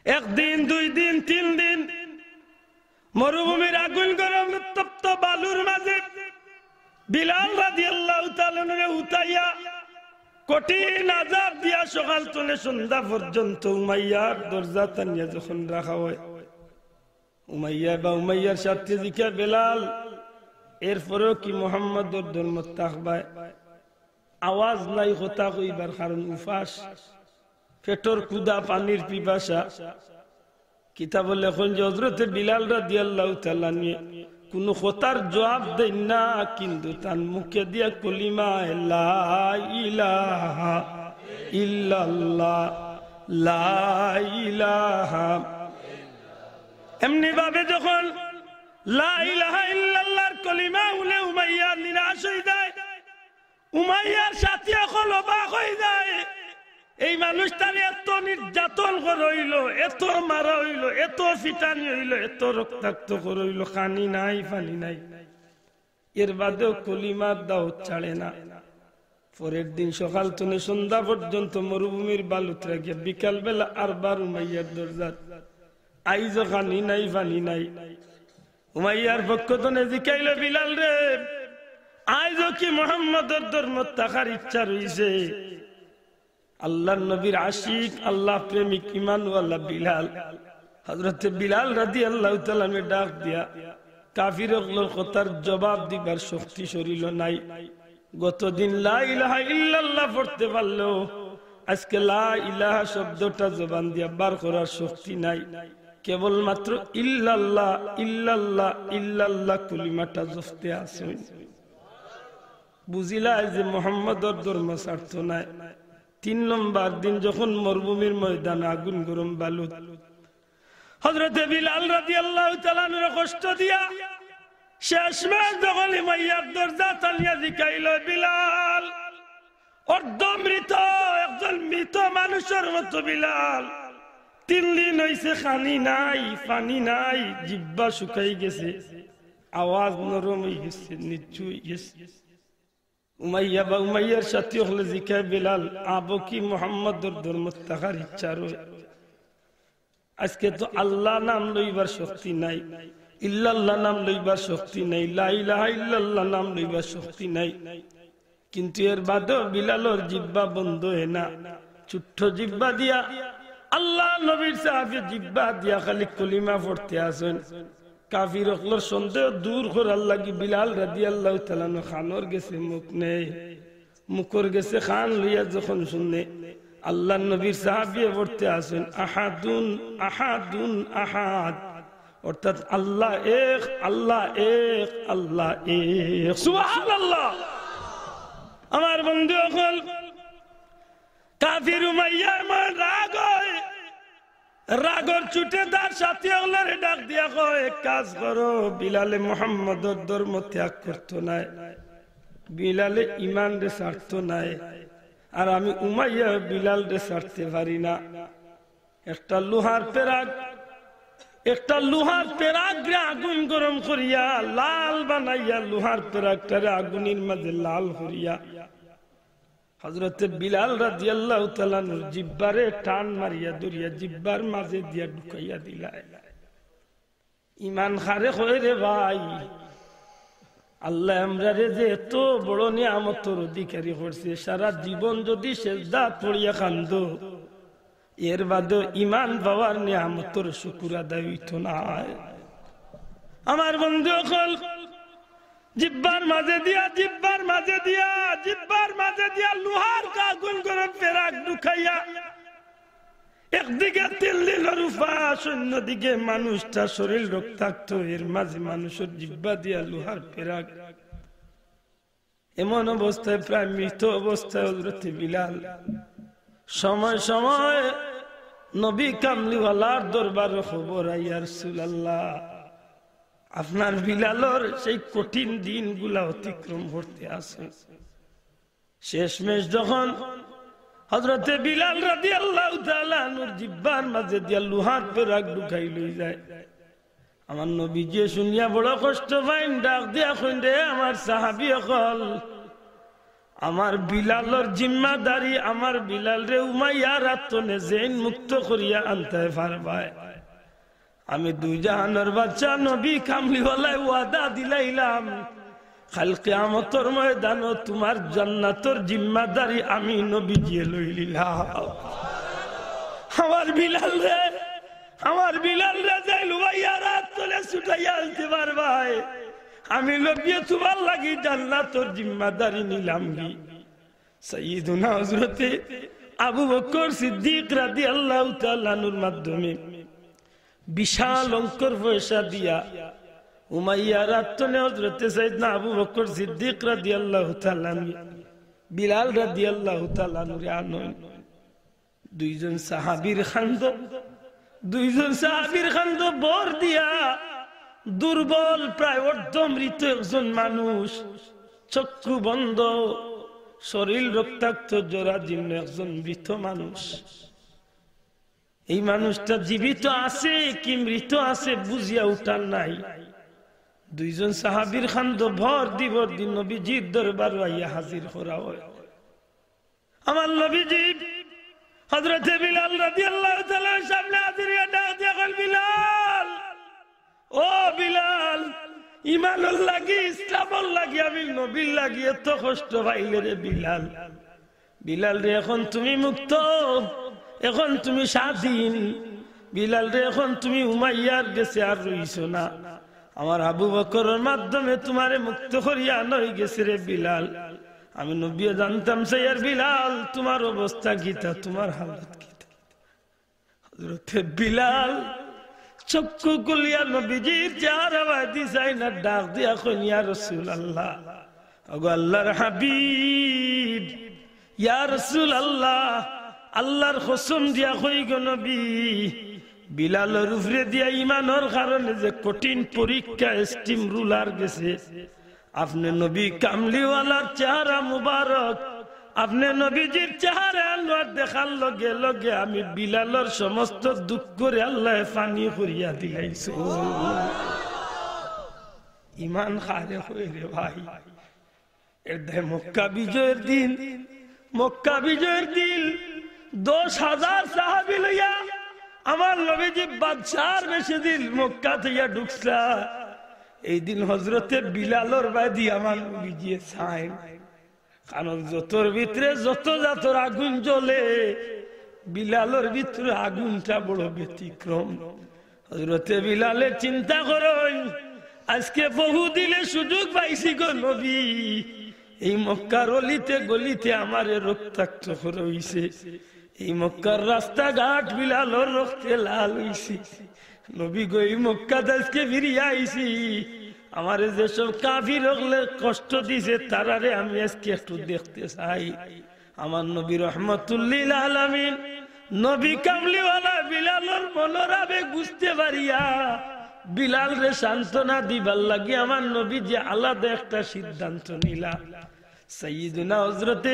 একদিন দুই দিন তিন দিন মরুভূমির আগুন গরম উত্তপ্ত বালুর মাঝে বিলাল রাদিয়াল্লাহু তাআলা উঠাইয়া কঠিন আযাব দিয়া সকাল থেকে সন্ধ্যা পর্যন্ত উমাইয়ার দরজা টানিয়া যখন রাখা হয় উমাইয়ার সাথে জিকা বিলাল এরপরেও কি মুহাম্মদের ধর্ম থাকবায় আওয়াজ নাই কথা কইবার কারণ উপাস পেটর ক্ষুধা পানির পিপাসা কিতাব লেখন যে হযরত বিলাল রাদিয়াল্লাহু তাআলা কোন কথার জবাব দেন না, কিন্তু তার মুখে দিয়া কলিমা লা ইলাহা ইল্লাল্লাহ লা ইলাহা। এমনি ভাবে যখন লা ইলাহা ইল্লাল্লাহর কলিমা উলে উমাইয়া নিরাশ হয়ে যায়, উমাইয়ার সাথী সকল অবাক হয়ে যায়। এই মানুষটার এত নির্যাতন হইল, এত মারা হইল, এত ফিটানি হইল, এত রক্তাক্ত হইল, খানি নাই পানি নাই, এর বাদেও কলিমার দাওয়াত ছাড়ে না। পরের দিন সকাল থেকে সন্ধ্যা পর্যন্ত মরুভূমির বালুত রাখিয়া বিকাল বেলা আরবার উমাইয়ার দরজাত, আইজ খানি নাই পানি নাই। উমাইয়ার পক্ষ থেকে জিকাইল, বিলাল রে আইজ কি মুহাম্মদের ধর্ম থাকার ইচ্ছা রইছে? আল্লাহর নবীর আশিক, আল্লাহ প্রেমিক, ঈমানওয়ালা বিলাল, হযরত বিলাল রাদিয়াল্লাহু তাআলা ডাক দিয়া কাফিরগুলোর কথার জবাব দিবার শক্তি শরীর নাই। গতদিন লা ইলাহা ইল্লাল্লাহ পড়তে পারলো, আজকে লা ইলাহা শব্দটা জবান দিয়া বার করার শক্তি নাই। কেবলমাত্র ইল্লাল্লাহ ইল্লাল্লাহ ইল্লাল্লাহ কলিমাটা জপতে আছে। বুঝিলা যে মুহাম্মদের ধর্ম ছাড়ত নাই। 3 নম্বর দিন যখন মরুভূমির ময়দান আগুন গরম বালুত, হযরতে বিলাল রাদিয়াল্লাহু তাআলা কষ্ট দিয়া শেষমেশ যখন উমাইয়ার দরজা টানিয়া জিকাইল, বিলাল অর্ধমৃত, একজন মৃত মানুষের মতো বিলাল, 3 দিন হইছে খানি নাই পানি নাই, জিহ্বা শুকাই গেছে, আওয়াজ নরম হয়ে গেছে, নিচু হয়ে গেছে। উমাইয়া বা উমাইয়ার সাথী হলে জিকায়, বিলাল আবো কি মুহাম্মদের ধর্ম থাকার ইচ্ছা রয়? আজকে তো আল্লাহ নাম লইবার শক্তি নাই, ইল্লাল্লাহ নাম লইবার শক্তি নাই, লা ইলাহা ইল্লাল্লাহ নাম লইবার শক্তি নাই। কিন্তু এর বাদেও বিলালর জিহ্বা বন্ধ হয় না। ছোট্ট জিহ্বা দিয়া আল্লাহ নবীর সাহাবী জিহ্বা দিয়া খালি কলিমা পড়তে আসেন। কাফির হকলর সন্দেহ দূর করার লাগি বিলাল রাদিয়াল্লাহু তাআলা খানর গেছে, মুখ নেই, মুখর গেছে খান লইয়া যখন শুনে আল্লাহ নবীর সাহাবী পড়তে আসেন আহাদুন আহাদুন আহাদ, অর্থাৎ আল্লাহ এক, আল্লাহ এক, আল্লাহ এক, সুবহানাল্লাহ। আমার বন্ধু হল কাফির উমাইয়ার মন রাগ হয়, রাগর ছুটে তার সাথী হলের ডাক দিয়া কয়, এক কাজ করো, বিলালে মুহাম্মদের ধর্ম ত্যাগ করতো নাই, বিলালে ঈমান রে ছাড়তো নাই, আর আমি উমাইয়া বিলাল রে ছাড়তে পারি না। একটা লোহার পেরাক আগুন গরম করিয়া লাল বানাইয়া, লোহার পেরাকটারে আগুনের মাঝে লাল করিয়া হযরতে বিলাল রাদিয়াল্লাহু তাআলা জিহ্বারে টান মারিয়া ধরিয়া জিহ্বার মাঝে দিয়া ঢুকাইয়া দিলা। ঈমান খারে কয় রে ভাই, আল্লাহ আমরারে যে এত বড় নিয়ামতের অধিকারী করছে, সারা জীবন যদি সেজদা পড়িয়া কান্দো, এর বাদে ঈমান পাওয়ার নিয়ামতের শুকর আদায় হইতো না। আমার বন্ধু সকল জিহ্বার মাঝে দিয়া লোহার আগুন গরম পেরাক ঢুকাইয়া, একদিকে তিল্লির উপাস, অন্যদিকে মানুষটা শরীর রক্তাক্ত, এর মাঝে মানুষের জিহ্বা দিয়া লোহার পেরাক। এমন অবস্থায়, প্রায় মৃত অবস্থায় হযরতে বিলাল সময় সময় নবী কামলিওয়ালার দরবারে খবর, ইয়া রাসূলুল্লাহ আপনার বিলালর সেই কঠিন দিনগুলা অতিক্রম করতে আছে। শেষমেশ যখন হযরতে বিলাল রাদিয়াল্লাহু তাআলা আনহুর জিহ্বার মাঝে দিয়া লোহার পেরাক ঢুকাই লই যায়, আমার নবীজি শুনিয়া বড় কষ্ট পাইন, ডাক দিয়া কইন, রে আমার সাহাবী হল, আমার বিলালর জিম্মাদারি, আমার বিলাল রে উমাইয়ার আত্মনে জেন মুক্ত করিয়া আনতে পারবায়। আমি 2 জাহানের বাচ্চা নবী কামলিওয়ালায় ওয়াদা দিলাইলাম, কাল কিয়ামতের ময়দানে তোমার জান্নাতের জিম্মাদারি আমি নবীজি লই লিলাম। আমার বিলাল রে যাইল উমাইয়ার আত্মনে ছুটাইয়া আনতে পারবায়, আমি নবী তোমার লাগি জান্নাতের জিম্মাদারি নিলাম। সাইয়্যিদুনা হযরতে আবু বকর সিদ্দিক রাদিয়াল্লাহু তাআলা আনহুর মাধ্যমে বিশাল অঙ্কের পয়সা দিয়া উমাইয়ার আত্মনে হযরতে সাইয়েদনা আবু বকর সিদ্দিক রাদিয়াল্লাহু তাআলা বিলাল রাদিয়াল্লাহু তাআলা আনয়ন দুইজন সাহাবীর খান্দ বর দিয়া দুর্বল প্রায় অর্ধমৃত একজন মানুষ, চক্ষু বন্ধ, শরীর রক্তাক্ত, জরাজীর্ণ একজন মৃত মানুষ। এই মানুষটা জীবিত আছে কি মৃত আছে বুঝিয়া উঠার নাই। দুইজন সাহাবীর খান্দ ভর দিন নবীজির দরবার আইয়া হাজির করা হয়। আমার নবীজি হযরতে বিলাল রাদিয়াল্লাহু তাআলা সামনে হাজির হয়ে ডাক দিয়া কইল, বিলাল, ও বিলাল, ঈমানের লাগি ইসলামের লাগি আমি নবীর লাগি এত কষ্ট পাইলে রে বিলাল। বিলাল রে এখন তুমি মুক্ত, এখন তুমি স্বাধীন। বিলাল রে এখন তুমি উমাইয়ার গেছে আর রইছো না, আমার আবু বকরের মাধ্যমে তোমারে মুক্ত করিয়া নই গেছে রে বিলাল। আমি নবী জানতাম সাইয়ার বিলাল তোমার অবস্থা গীতা, তোমার হালত গীতা। হযরতে বিলাল চক্ষু খুলিয়া নবীজির চেহারা বাদি চাই না, ডাক দিয়া কইন, ইয়া রাসূলুল্লাহ, ওগো আল্লাহর হাবিব, ইয়া রাসূলুল্লাহ, আল্লাহর কসম দিয়া কই গো নবী, বিলালের উপরে দিয়া ঈমানের কারণে যে কঠিন পরীক্ষা স্টিম রুলার গেছে, আপনি নবী কামলিওয়ালার চেহারা মুবারক, আপনি নবীজির চেহারা আনোয়ার দেখার লগে লগে আমি বিলালের সমস্ত দুঃখ করে আল্লাহ পানি করিয়া দিলাইছো। ঈমান খারে হয়ে রে ভাই, এর দেয় মক্কা বিজয়ের দিন, মক্কা বিজয়ের দিন 10,000 সাহাবী লইয়া আমার নবীজি বাদশার বেশি দিন মক্কা থেকে ঢুকছা। এই দিন হযরতে বিলালের বাদি আমার নবীজি চাইন, কারণ যতর ভিতরে যত জাতর আগুন জ্বলে, বিলালের ভিতরে আগুনটা বড় ব্যতিক্রম। হযরতে বিলালে চিন্তা করেন, আজকে বহু দিলে সুযোগ পাইছি গো নবী, এই মক্কার অলিতে গলিতে আমারে রক্তাক্ত করে হইছে, এই মক্কার রাস্তাঘাট বিলালের রক্তে লাল হইছে। নবী গো এই মক্কা আজকে ফিরিয়া আইছি, আমারে যেসব কাফির হলে কষ্ট দিছে তারারে আমি আজকে একটু দেখতে চাই। আমার নবী রহমাতুল লিল আলামিন, নবী কামলিওয়ালা বিলালের মনের আবেগ বুঝতে পারিয়া বিলাল রে সান্ত্বনা দিবার লাগি আমার নবী যে আলাদা একটা সিদ্ধান্ত নিলা। সাইয়্যিদুনা হযরতে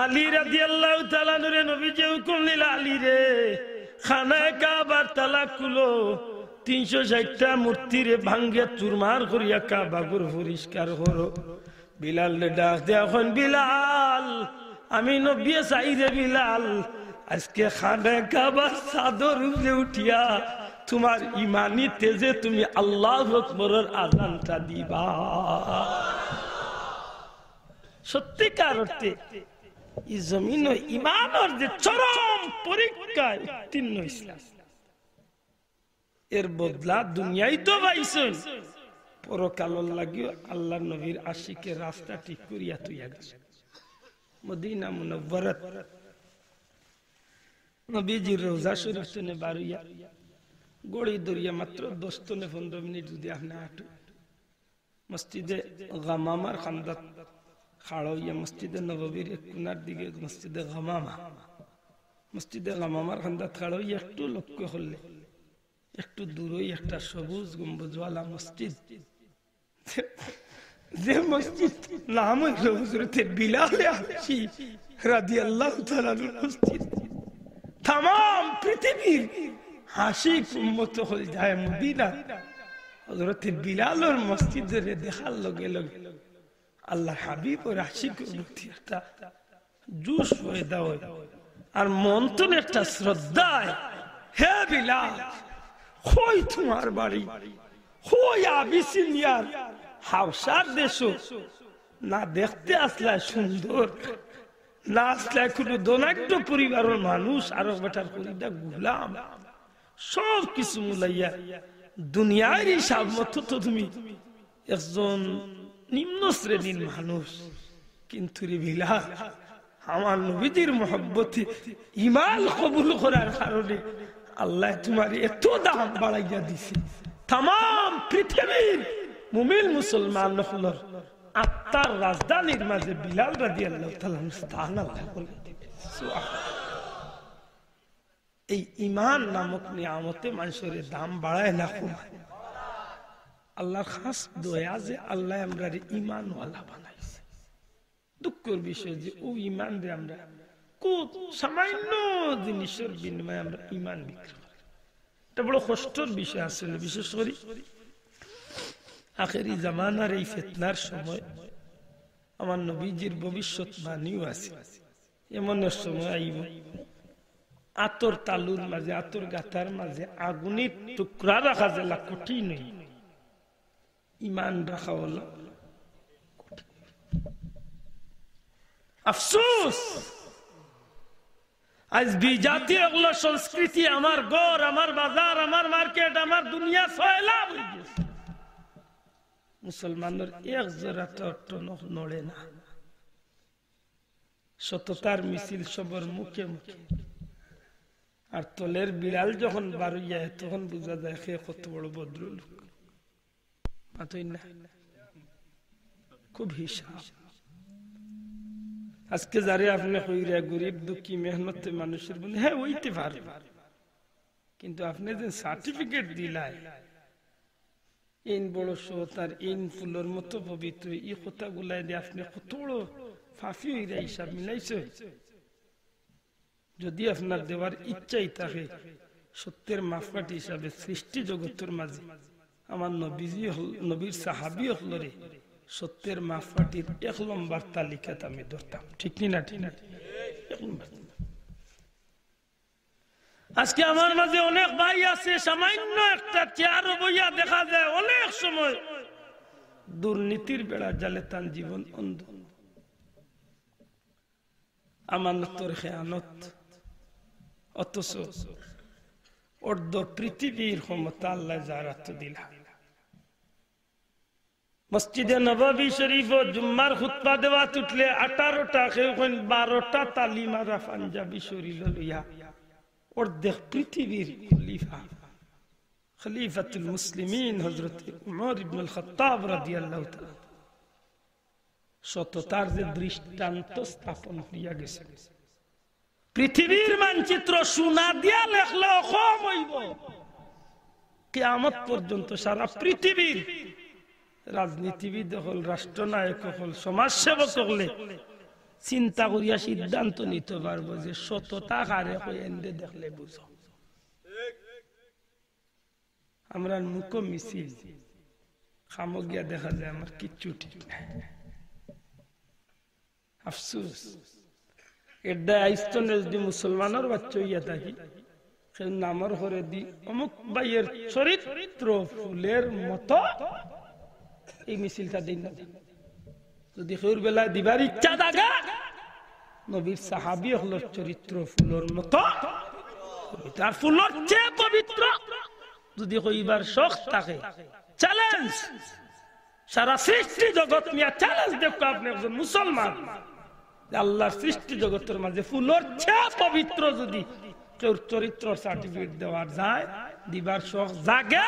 আলী রাদিয়াল্লাহু তাআলা নূরে নবী যে হুকুম নিলা, আলী রে খানায়ে কাবার তালা খুলো, 360টা মূর্তি রে ভাঙ্গে চুরমার করিয়া কাবা ঘর পরিষ্কার করো। বিলাল রে ডাক দেয়া এখন, বিলাল আমি নবী চাই রে বিলাল, আজকে খানায়ে কাবার চাদর উপরে উঠিয়া তোমার ইমানি তেজে তুমি আল্লাহু আকবরের আযানটা দিবা। সত্যিকার অর্থে এই জমিন ইমানের যে চরম পরীক্ষায় উত্তীর্ণ ইসলাম, এর বদলা দুনিয়ায় তো পাইছেন, পরকালের লাগিও আল্লাহর নবীর আশিকের রাস্তা ঠিক করিয়া তুইয়া গেছে। মদিনা মুনাওয়ারাত নবীজির রওজা শরীফ থেকে বারুইয়া গড়ি দরিয়া মাত্র 10-15 মিনিট যদি আপনি হাঁটু, মসজিদে গামামার খান্দাত খাড়া হইয়া মসজিদে নববীর এক কোনার দিকে মসজিদে গামামা, মসজিদে গামামার খান্দাত খাড়া হইয়া একটু লক্ষ্য করলে একটু দূরই একটা সবুজ গম্বুজওয়ালা মসজিদ, যে মসজিদ নাম হইল হযরতে বিলাল হাবশী রাদিয়াল্লাহু তাআলা মসজিদ। তাম পৃথিবীর হাসিক উম্মত হল যায় মদিনা, হযরতে বিলালের মসজিদের দেখার লগে লগে আল্লাহ হাবিব ও আশিকের প্রতি একটা জোশ পয়দা হয়, আর মন তো একটা শ্রদ্ধায়, হে বিলাল কই তোমার বাড়ি, কই আবিসিনিয়ার হাবশার দেশ, না দেখতে আসলা সুন্দর, না আসলা কোনো দনাঢ্য পরিবারের মানুষ, আরো বেটার পরিদা গুলাম, সব কিছু মুলাইয়া দুনিয়ার হিসাব মতো তো তুমি একজন নিম্ন শ্রেণীর মানুষ। কিন্তু রে বিলাল, আমার নবীজির মহব্বতে ঈমান কবুল করার কারণে আল্লাহ তোমার এত দাম বাড়াইয়া দিছে, তাম পৃথিবীর মুমিন মুসলমান হলর আত্মার রাজধানীর মাঝে বিলাল রাদিয়াল্লাহু তাআলা স্থান আল্লাহ করে দিবেন। এই ঈমান নামক নিয়ামতে মানুষের দাম বাড়ায় না কমায়। আল্লাহর খাস দয়া যে আল্লাহ আমরা ঈমানওয়ালা বানাইছে। দুঃখের বিষয় যে ও ঈমান রে আমরা খুব সামান্য জিনিসের বিনিময়ে আমরা ঈমান বিক্রি করি। এটা বড় কষ্টের বিষয় আসলে। বিশেষ করে আখেরি জামানার এই ফিতনার সময় আমার নবীজির ভবিষ্যৎবাণীও আছে। এমন সময় আইব আতর তালুর মাঝে, আতর গাথার মাঝে আগুনের টুকরা রাখা যেলা কঠিন নই, ঈমান রাখা হলো আফসোস। আজ বিজাতি এগুলো সংস্কৃতি আমার ঘর, আমার বাজার, আমার মার্কেট, আমার দুনিয়া সয়লাভ হয়ে গেছে। মুসলমানের এক জোড়া টনক নড়ে না। সততার মিছিল সবার মুখে মুখে। আর তলের বিড়াল যখন বাড়ি যায় তখন বোঝা যায় সে কত বড় ভদ্রলোক। খুব হিসাব। আজকে যারে আপনি কইরা গরিব দুঃখী মেহনতে মানুষের বন্ধু, হ্যাঁ ওইতে পারে, কিন্তু আপনি যে সার্টিফিকেট দিলাই ইন বড় সৎ আর ইন ফুলের মতো পবিত্র, এই কথা গুলাই দিয়ে আপনি কত বড় ফাঁসি হইরা হিসাব মিলাইছে। যদি আপনার দেওয়ার ইচ্ছাই থাকে সত্যের মাপকাঠি হিসাবে সৃষ্টি জগতের মাঝে আমার নবীর সাহাবী হলরে সত্যের মাপকাঠির 1 নম্বর তালিকাতে আমি ধরতাম। ঠিক না? ঠিক না? আজকে আমার মাঝে অনেক ভাই আছে, সামান্য একটা চেয়ার বইয়া দেখা যায় অনেক সময় দুর্নীতির বেড়া জালে তার জীবন অন্ধ। আমানতের খেয়ানত, অথচ অর্ধ পৃথিবীর ক্ষমতা আল্লাহ যারা তো দিলা। মসজিদে নববী শরীফ জুম্মার খুতবা দেওয়া উঠলে 18টা কেউ 12টা তালিম আর পাঞ্জাবি শরীর লইয়া অর্ধেক পৃথিবীর খলিফা, খলিফাতুল মুসলিমিন হযরত উমর ইবনুল খাত্তাব রাদিয়াল্লাহু তাআলা সততার যে দৃষ্টান্ত স্থাপন করিয়া গেছে। পৃথিবীর মানচিত্র সোনা দিয়া লেখলেও কম হইব। কিয়ামত পর্যন্ত সারা পৃথিবীর রাজনীতিবিদ হল, রাষ্ট্রনায়ক হল, সমাজসেবক হলে চিন্তা করিয়া সিদ্ধান্ত নিতে পারবো যে সততা কারে এনে দেখলে বুঝো। আমরা মুখ মিছিল খামো গিয়া দেখা যায় আমার কিচ্ছু ঠিক নাই। আফসোস এটা আইস্তনে যদি মুসলমানের বাচ্চা হইয়া থাকি নামর হরে দি অমুক ভাইয়ের চরিত্র ফুলের মতো এই মিছিলটা দিন না। যদি খেউর বেলায় দিবার ইচ্ছা থাকে নবীর সাহাবী হলোর চরিত্র ফুলের মতো, তার ফুলের চেয়ে পবিত্র যদি কইবার শখ থাকে, চ্যালেঞ্জ সারা সৃষ্টি জগৎ নিয়ে চ্যালেঞ্জ দেখো আপনি একজন মুসলমান, আল্লাহর সৃষ্টি জগতের মাঝে ফুলের চেয়ে পবিত্র যদি কেউ চরিত্র সার্টিফিকেট দেওয়া যায়, দিবার শখ জাগে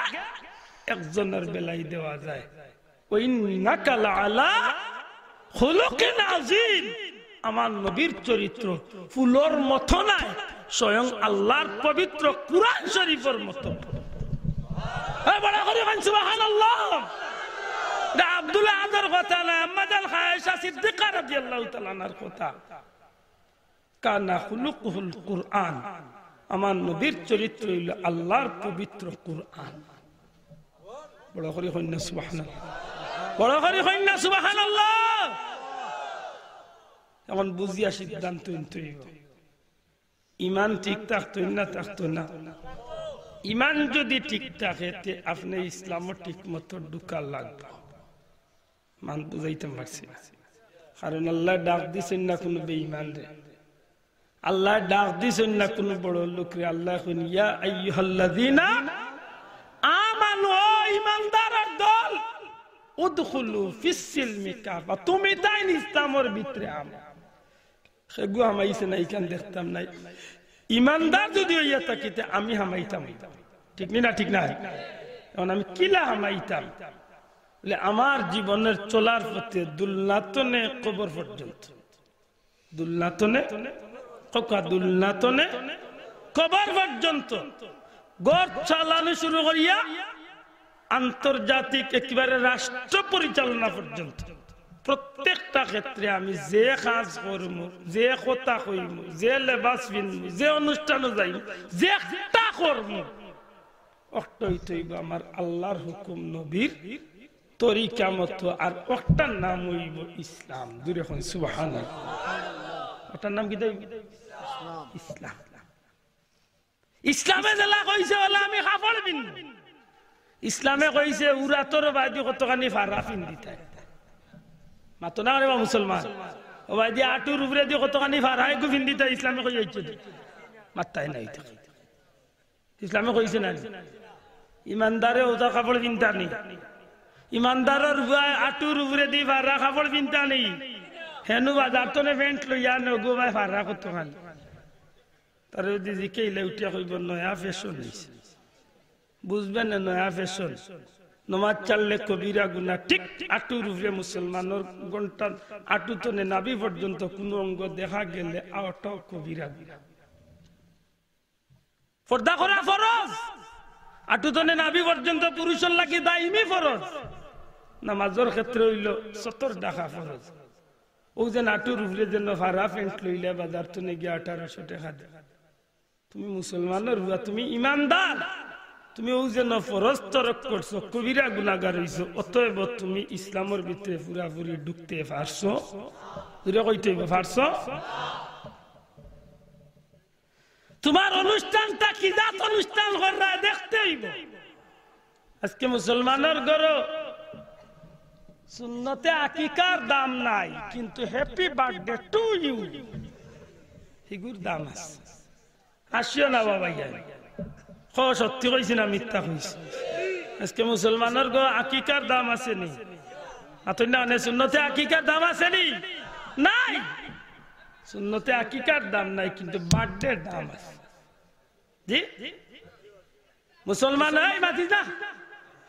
একজনের বেলায় দেওয়া যায়। ওয়াইন্নাকা লাআলা খুলুকিন আযীম, আমার নবীর চরিত্র ফুলের মতো নাই, স্বয়ং আল্লাহর পবিত্র কুরআন শরীফের মতো। বড় করে সুবহানাল্লাহ। আব্দুল্লাহ আদার কথা না, আম্মাজান আয়েশা সিদ্দিকা রাদিয়াল্লাহু তাআলা আনহার কথা। কানা খুলুকুল কুরআন, আমার নবীর চরিত্র হইল আল্লাহর পবিত্র কুরআন। বড় করে কইনা সুবহানাল্লাহ, বড় করে কইনা সুবহানাল্লাহ। এখন বুঝিয়া সিদ্ধান্ত নিতে হইব। ঈমান ঠিক থাকতো না থাকতো না। ঈমান যদি ঠিক থাকে তে আপনি ইসলামও ঠিক মতো ঢুকা লাগবে। মান বুঝাইতে পারছি না, কারণ আল্লাহ ডাক দিছেন না কোনো বেঈমান রে, আল্লাহ ডাক দিছেন না কোনো বড় লোক রে। আল্লাহ কইন ইয়া আইয়ুহাল্লাযীনা আমানু, ঈমানদারের দল, উদখুলু ফিস সিলমি কাফা, তুমি তাই ইসলামের ভিতরে আমা। সেগু হামাইছে না, এইখান দেখতাম নাই। ঈমানদার যদি হইয়া থাকিতে আমি হামাইতাম, ঠিক না? ঠিক না? এখন আমি কিলা হামাইতাম? বলে আমার জীবনের চলার পথে দুলনাতনে কবর পর্যন্ত, দুলনাতনে দুলনাতনে কবর পর্যন্ত গড় চালানো শুরু করিয়া আন্তর্জাতিক একেবারে রাষ্ট্র পরিচালনা পর্যন্ত প্রত্যেকটা ক্ষেত্রে আমি যে কাজ করব, যে কথা কইব, যে লেবাস পিনব, যে অনুষ্ঠানে যাইব, যে একটা করব, অক্টই তৈব আমার আল্লাহর হুকুম নবীর তরিকা মতো। আর ওটার নাম হইব ইসলাম। দূরে হন সুবহানাল্লাহ। ওটার নাম কি দেব? ইসলাম। ইসলামে জেলা কইছে বলে আমি কাপড় পিনব, ইসলামে কইছে উরাতর বাইদি কতখানি ফারা পিন্দিতে মাতো না রে মুসলমান, ও বাইদি আটুর উপরে দিয়ে কতখানি ফারা একটু পিন্দিতে ইসলামে কই হইছে মাত্তাই নাই। ইসলামে কইছে না ইমানদারে ওটা কাপড় পিনতা নেই, ইমানদারের আটুর উপরে দিয়ে ফারা কাপড় পিনতা নেই, হেনু বাজার তো প্যান্ট লইয়া নগো ভাই ফারা কতখানি। তার যদি জিকেইলে উঠিয়া কইব নয়া ফ্যাশন হইছে, বুঝবেন না নয়া ফ্যাশন। নমাজ চাললে কবিরা গুনাহ। ঠিক আটুর উপরে মুসলমানের ঘন্টা আটু তো নাভি পর্যন্ত কোন অঙ্গ দেখা গেলে আওটাও কবিরা গুনাহ। পর্দা করা ফরজ, আটু তো নাভি পর্যন্ত পুরুষের লাগি দাইমি ফরজ। নামাজের ক্ষেত্রে হইল 70 টাকা ফরজ। ও যে আটুর উপরে যেন ফারা প্যান্ট লইলে বাজার তো গিয়ে 1800 টাকা দে। তুমি মুসলমানের হুয়া, তুমি ইমানদার, তুমি ও যেন ফরজ তরক করছো, কবিরা গুনাহগার হইছো, অতএব তুমি ইসলামের ভিতরে পুরাপুরি ঢুকতে পারছো। দূরে কইতে পারছো। তোমার অনুষ্ঠানটা কি জাত অনুষ্ঠান কররা দেখতে হইব। আজকে মুসলমানের ঘরে সুন্নতে আকিকার দাম নাই, কিন্তু হ্যাপি বার্থডে টু ইউ এগুর দাম আছে। আসিও না বাবা, সত্যি কইছি না মিথ্যা কইছি? আজকে মুসলমানের গো আকিকার দাম আছে নি? সুন্নতে আকিকার দাম আছে নি? নাই। সুন্নতে আকিকার দাম নাই, কিন্তু বার্থডে দাম আছে। জি মুসলমান এই মাতিস না,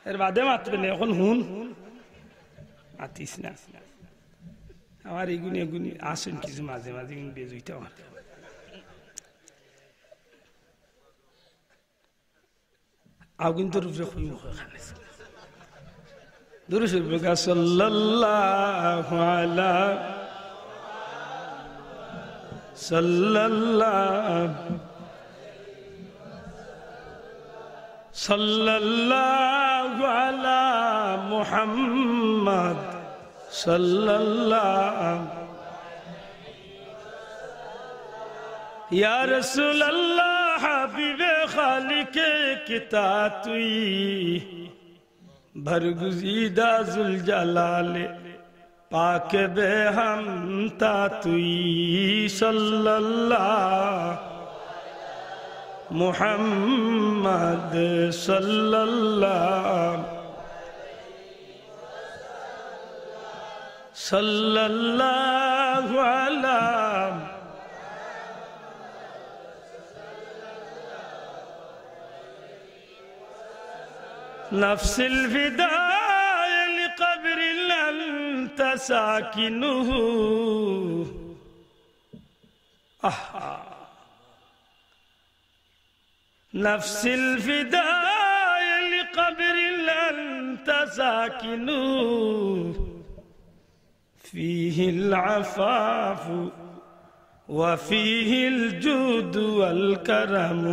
এর বাদে মাতবে না। এখন হুন মাতিস না। আমার এগুনি এগুনি আসেন কিছু মাঝে মাঝে বেজুইতে আমার আগুন্তর উপরে খুব দূরে শুরু সাল্লাল্লাহু আলা সাল্লাল্লাহু আলা মুহাম্মদ সাল্লাল্লাহু ইয়া রাসূলুল্লাহ হাবিবে খালিকে কিতা তুই ভরগুজিদা জুল জালালে পাকে বেহম তা তুই সাল্লাল্লাহু মুহাম্মদ সাল্লাল্লাহু সাল্লাল্লাহু আলা نفس الفداء لقبر أنت ساكنه نفس الفداء لقبر أنت ساكنه فيه العفاف وفيه الجود والكرم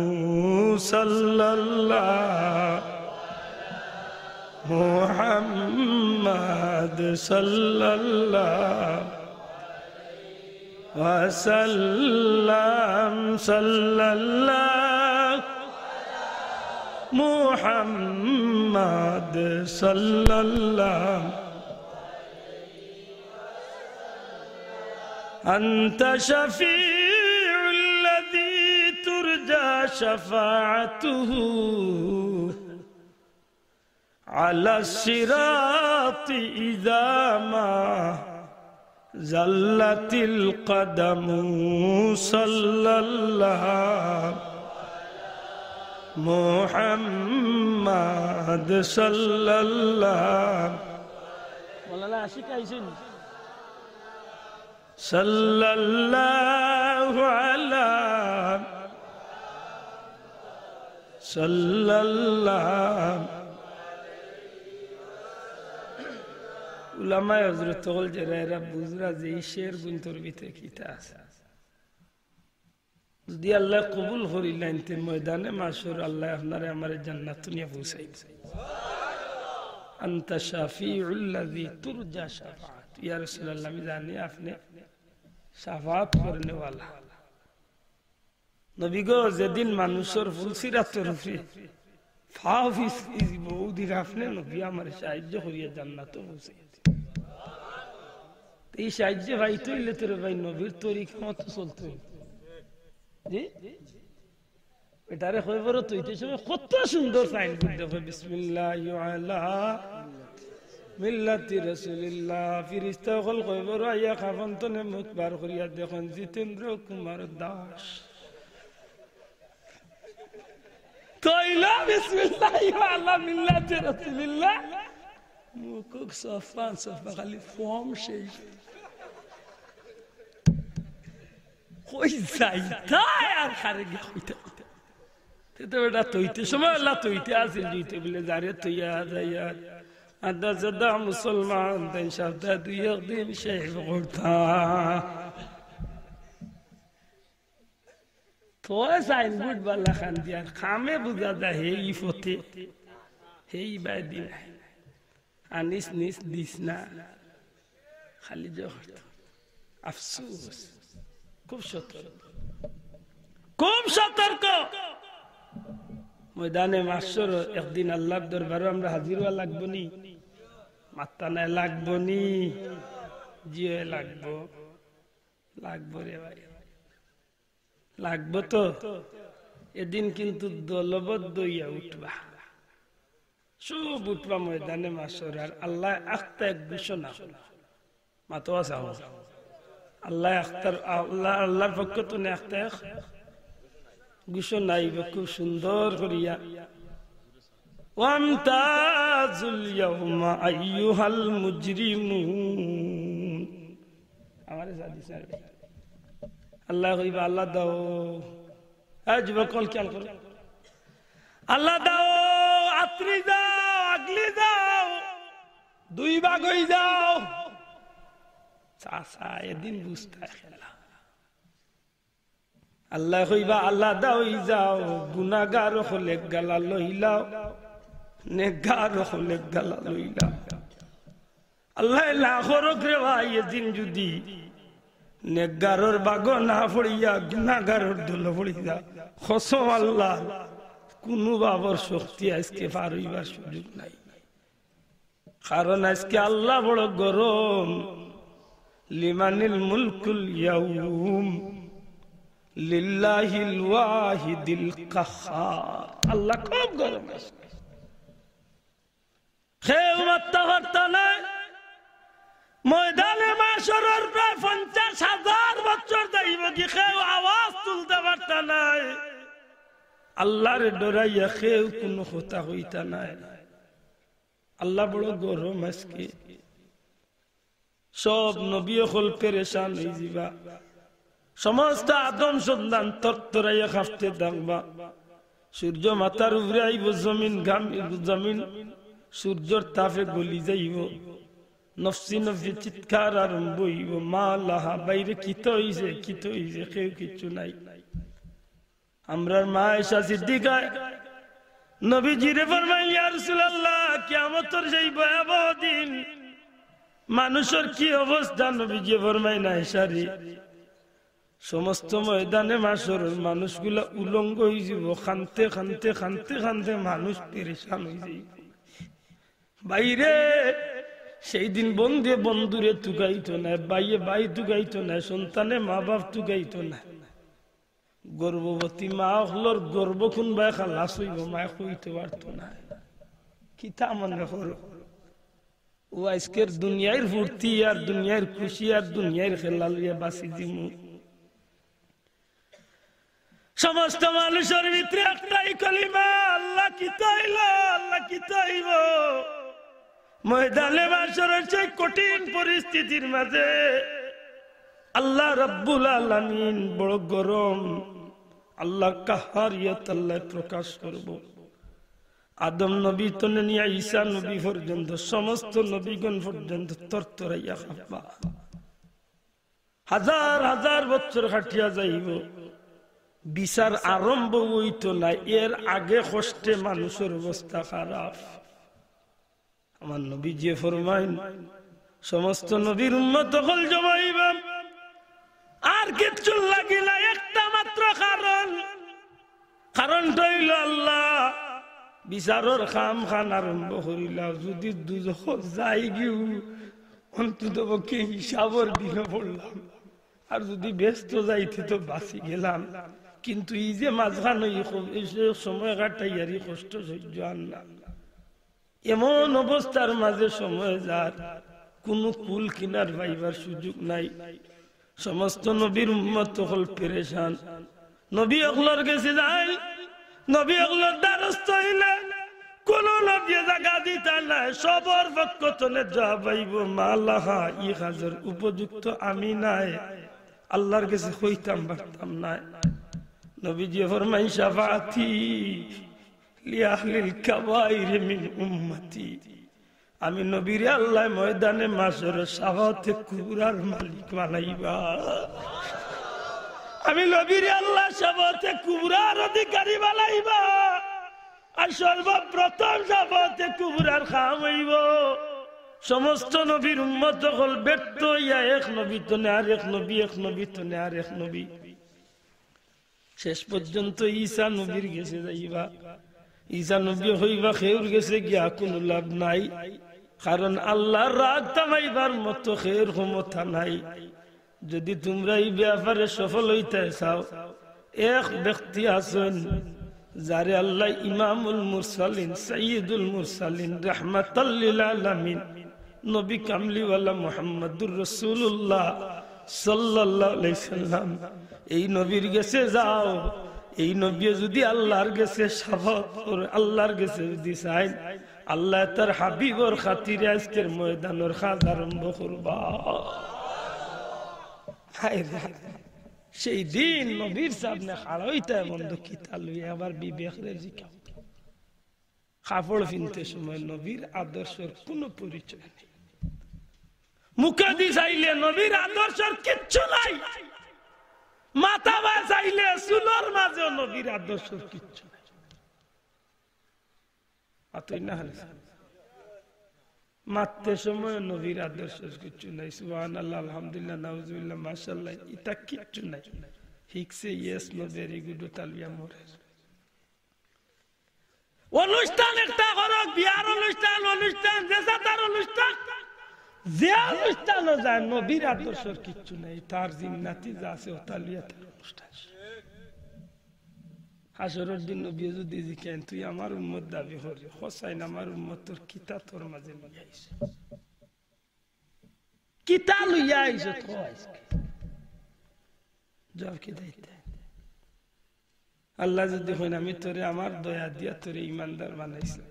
صلى الله محمد صلى الله وسلم صلى الله محمد صلى الله أنت شفيع الذي ترجى شفاعته على الصراط إذا ما زلت القدم صلى الله محمد صلى الله মৌলানা আশিক আইছেন সাল্লাল্লাহু আলা সাল্লাল্লাহু উলামায়ে হযরত হল যারা বুঝরা যে শের গুন্তর ভিতরে কিতা আছে যদি আল্লাহ কবুল করিলেন তে ময়দানে মাশর আল্লাহ আপনারে আমারে জান্নাত নিয়ে পৌঁছাইবে আনতা শাফিউল্লাযী তুরজা শাফাআত ইয়া রাসূলুল্লাহ আমি জানি আপনি শাফাআত করনে वाला নবী গো যেদিন মানুষের ফুলসিরাতের উপরে ফাফিস বহুদিন আপনি নবী আমারে সাহায্য করিয়া জান্নাতে পৌঁছাইতে এই সাহায্য পাইতে হইলে তোর ভাই নবীর তরিকা মতো চলতে হইবে জি এটারে কইবর তুইতে সময় কত সুন্দর সাইন দেখো বিসমিল্লাহি আলা মিল্লাতি রাসূলিল্লাহ ফেরেশতা হল কইবর আয়া খাফন তনে মুখ বার করিয়া দেখুন জিতেন্দ্র কুমার দাস কইলা বিসমিল্লাহি আলা মিল্লাতি রাসূলিল্লাহ মুখ সফান সফা খালি ফর্ম সেই কই যাই তাই আর খারে গইতে তো এটা তৈতে সময় আল্লাহ তৈতে আসিল দিতে বলে যারে তৈয়া যাইয়া আদা জাদা মুসলমান দেন শব্দা দুই একদিন শেখ করতা তো সাইন বুট বালা খান দিয়ার খামে বুঝা যায় হেই ফতে হেই বাদি আনিস নিস দিস না খালি জহর আফসোস খুব সতর্ক ময়দানে মাশর একদিন আল্লাহর দরবারে আমরা হাজির হওয়া লাগবো নি মাত্তা নাই লাগবো নি জিও লাগবো রে ভাই লাগবো তো এদিন কিন্তু দলবদ্ধ হইয়া উঠবা সব উঠবা ময়দানে মাশর আর আল্লাহ আখতা এক ঘোষণা মাতো আছে আল্লাহ আখতার আল্লাহর পক্ষ তো আখতা ঘোষণা আইবে খুব সুন্দর করিয়া ওয়ামতাজুল ইয়াউমা আইয়ুহাল মুজরিমুন আমারে সাদি স্যার আল্লাহ কইবা আল্লাহ দাও আজ বকল খেয়াল করো আল্লাহ দাও আত্রি দাও আগলি দাও দুই ভাগ হই যাও চাচা এদিন বুঝতে খেলা আল্লাহ কইবা আল্লাহ দাও যাও গুনাহগার হলে গালা লইলাও নেকগার হলে গালা লইলাও আল্লাহ লাখর করে ভাই এদিন যদি নেকগারর বাগ না পড়িয়া গুনাহগারর দল পড়িয়া কসম আল্লাহ কোনো বাবার শক্তি আজকে পার হইবার সুযোগ নাই কারণ আজকে আল্লাহ বড় গরম লিমানিল মুলকুল ইয়াউম লিল্লাহিল ওয়াহিদিল কাহ্হার আল্লাহ খুব গরম আছে কেউ মাত্তা পারতা না ময়দানে মাশরের প্রায় 50,000 বছর যাইব কি কেউ আওয়াজ তুলতে পারতা না আল্লাহর ডরাইয়া কেউ কোনো কথা হইতা না আল্লাহ বড় গরম আজকে সব নবী হল পেরেশান হয়ে যাবা সমস্ত আদম সন্তান তরতরাইয়া কাঁপতে থাকবা সূর্য মাথার উপরে আইব জমিন জমিন সূর্যর তাপে গলি যাইব নফসি নফসি চিৎকার আরম্ভ হইব মা লাহা বাইরে কিত হইছে কেউ কিচ্ছু নাই আমরার মা আয়েশা সিদ্দিকা নবীজিরে ফরমাইলেন ইয়া রাসূলুল্লাহ কিয়ামতের সেই ভয়াবহ দিন মানুষের কি অবস্থা নবীজি ফরমাইলেন আয়েশা রে সমস্ত ময়দানে মাশরের মানুষগুলা উলঙ্গ হয়ে যাব খানতে খানতে খানতে খানতে মানুষ পেরেশান হয়ে যাইব বাইরে সেই দিন বন্ধে বন্ধুরে তুগাইতো না বাইয়ে বাই তুগাইতো না সন্তানে মা বাপ তুগাইতো না গর্ভবতী মা হলোর গর্ভ খুন বাই খালাস হইব মা কইতে পারতো না কিতা মনে করো ও আজকের দুনিয়ার ফুর্তি আর দুনিয়ার খুশি আর দুনিয়ার খেলা লইয়া বাঁচি দিমু সমস্ত মানুষের ভিতরে একটাই কলিমা আল্লাহ কি তাইল আল্লাহ কি তাইব ময়দানে মাশরের সেই কঠিন পরিস্থিতির মাঝে আল্লাহ রাব্বুল আলামিন বড় গরম আল্লাহ কাহারিয়ত আল্লাহ প্রকাশ করব। আদম নবী তো নিয়ে ঈসা নবী পর্যন্ত সমস্ত নবীগণ পর্যন্ত তরতরাইয়া খাবা, হাজার হাজার বছর হাঁটিয়া যাইব, বিচার আরম্ভ হইত না। এর আগে কষ্টে মানুষের অবস্থা খারাপ। আমার নবী যে ফরমাইন সমস্ত নবীর উম্মত হল জমাইবা, আর কিচ্ছু লাগে না, একটা মাত্র কারণটা হইল আল্লাহ বিচারের খাম খান আরম্ভ করিলা। যদি দুজখ যাই গিউ অন্তত পক্ষে হিসাবর দিনে পড়লাম, আর যদি ব্যস্ত যাইতে তো বাঁচি গেলাম। কিন্তু এই যে মাঝখান সময় কাটাই আর কষ্ট সহ্য আর না, এমন অবস্থার মাঝে সময় যার কোন কুল কিনার পাইবার সুযোগ নাই। সমস্ত নবীর উম্মত হল পেরেশান। নবী অগলর গেছে যাই, নবী অগলর দ্বারস্থ হইলে কোন নবী জায়গা দিতা নাই, সবর পক্ষ তলে যা পাইব মালাহা ই হাজার উপযুক্ত আমি নাই, আল্লাহর কাছে হইতাম পারতাম না। নবীজি ফরমাই শাফাআতি লিআহলিল কাবাইর মিন উম্মতি, আমি নবীর আল্লাহ ময়দানে মাশর শাফাআতে কুবরার মালিক বানাইবা। আমি নবীর আল্লাহ শাফাআতে কুবরার অধিকারী বানাইবা, আর সর্বপ্রথম শাফাআতে কুবরার খাম হইব। সমস্ত নবীর উম্মত হল ব্যর্থ হইয়া এক নবী তনে আর এক নবী, এক নবী তনে আর এক নবী, শেষ পর্যন্ত ঈসা নবীর গেছে যাইবা। ঈসা নবী হইবা খেউর গেছে গিয়া কোনো লাভ নাই, কারণ আল্লাহর রাগ থামাইবার মতো খের ক্ষমতা নাই। যদি তোমরা এই ব্যাপারে সফল হইতে চাও, এক ব্যক্তি আছেন যারে আল্লাহ ইমামুল মুরসালিন সাইয়্যিদুল মুরসালিন রাহমাতাল লিল আলামিন নবী কামলিওয়ালা মুহাম্মদুর রাসূলুল্লাহ সাল্লাল্লাহু আলাইহি সাল্লাম, এই নবীর কাছে যাও। এই নবী যদি আল্লাহর কাছে শাফাত করে, আল্লাহর কাছে যদি চাই, আল্লাহ তার হাবিবর খাতিরে আজকের ময়দানের কাজ আরম্ভ করবা। সেই দিন নবীর সামনে খাড়াইতে বন্ধ কিতা লইয়া আবার বিবেকের জিকাও। কাপড় কিনতে সময় নবীর আদর্শের কোনো পরিচয় নেই, মুখে দি চাইলে নবীর আদর্শের কিচ্ছু নাই, মাথা বাজাইলে চুলোর মাঝে নবীর আদর্শের কিচ্ছু নাই। মারতে সময় নবীর আদর্শের কিচ্ছু নাই। সুবহানাল্লাহ, আলহামদুলিল্লাহ, নাউজুবিল্লাহ, মাশাআল্লাহ, এটা কিচ্ছু নাই। হিকসে ইয়েস নো ভেরি গুড তালবিয়া মোরে। অনুষ্ঠান একটা করক, বিয়ার অনুষ্ঠান, অনুষ্ঠান জেসাতার অনুষ্ঠান, যে অনুষ্ঠানও যায় নবীর আদর্শের কিচ্ছু নাই। তার জিন্নাতি যা আছে তালবিয়া তার অনুষ্ঠান। হাসরের দিন নবী যদি জিকেন তুই আমার উম্মত দাবি করি, হোসাইন আমার উম্মত, তোর কিতা তোর মাঝে লইয়া আইছে, কিতা লইয়া আইছে তো আজকে জবাব কি দিতে? আল্লাহ যদি হইন আমি তোরে আমার দয়া দিয়া তোরে ইমানদার বানাইছিলাম,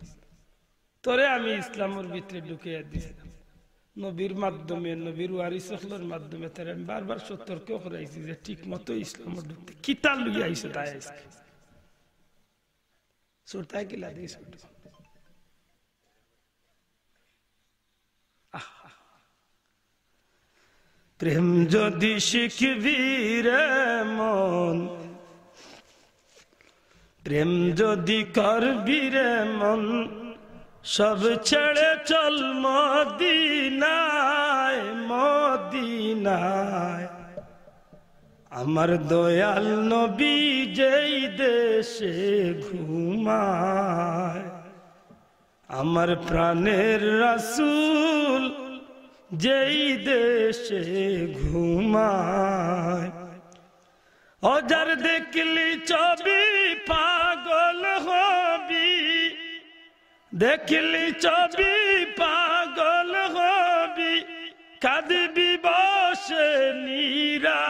তোরে আমি ইসলামের ভিতরে ঢুকিয়ে দিয়েছিলাম, নবীর মাধ্যমে, নবীর ওয়ারিস হলের মাধ্যমে তারে আমি বারবার সতর্ক করাইছি যে ঠিক মতো ইসলামের ঢুকতে, কিতা লইয়া আইছে তাই আজকে সুরতায় কিলা দিস। প্রেম যদি শিখবি রে মন, প্রেম যদি করবি রে মন, সব ছেড়ে চল মদিনায়, মদিনায়। আমার দয়াল নবী যেই দেশে ঘুমায়, আমার প্রাণের রাসূল যেই দেশে ঘুমায়, অজার দেখলি ছবি পাগল হবি, দেখলি ছবি পাগল হবি, কাঁদবি বসে নিরালায়।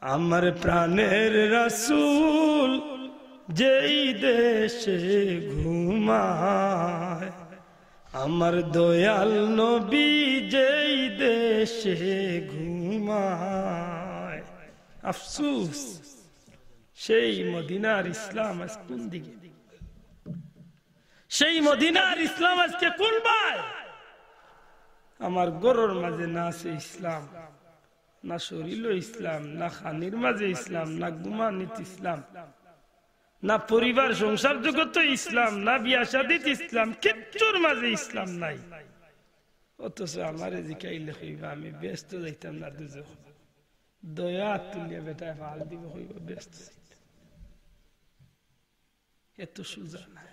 আমার প্রাণের রাসূল যেই দেশে ঘুমায়, আমার দয়াল নবী যেই দেশে ঘুমায়। আফসোস, সেই মদিনার ইসলাম আজ কোন দিকে? সেই মদিনার ইসলাম আজকে কোন ভাই? আমার গরুর মাঝে না আছে ইসলাম, না শরীর ইসলাম, না খানির মাঝে ইসলাম, না ঘুমানিত ইসলাম, না পরিবার সংসার জগত ইসলাম, না বিয়া শাদীত ইসলাম, কিচ্ছুর মাঝে ইসলাম নাই। অথচ আমার জিকাইলে হইবা আমি ব্যস্ত যাইতাম না দুজক, দয়া তুলিয়া বেটায় ভাল দিব হইব ব্যস্ত। এত সুজা নাই।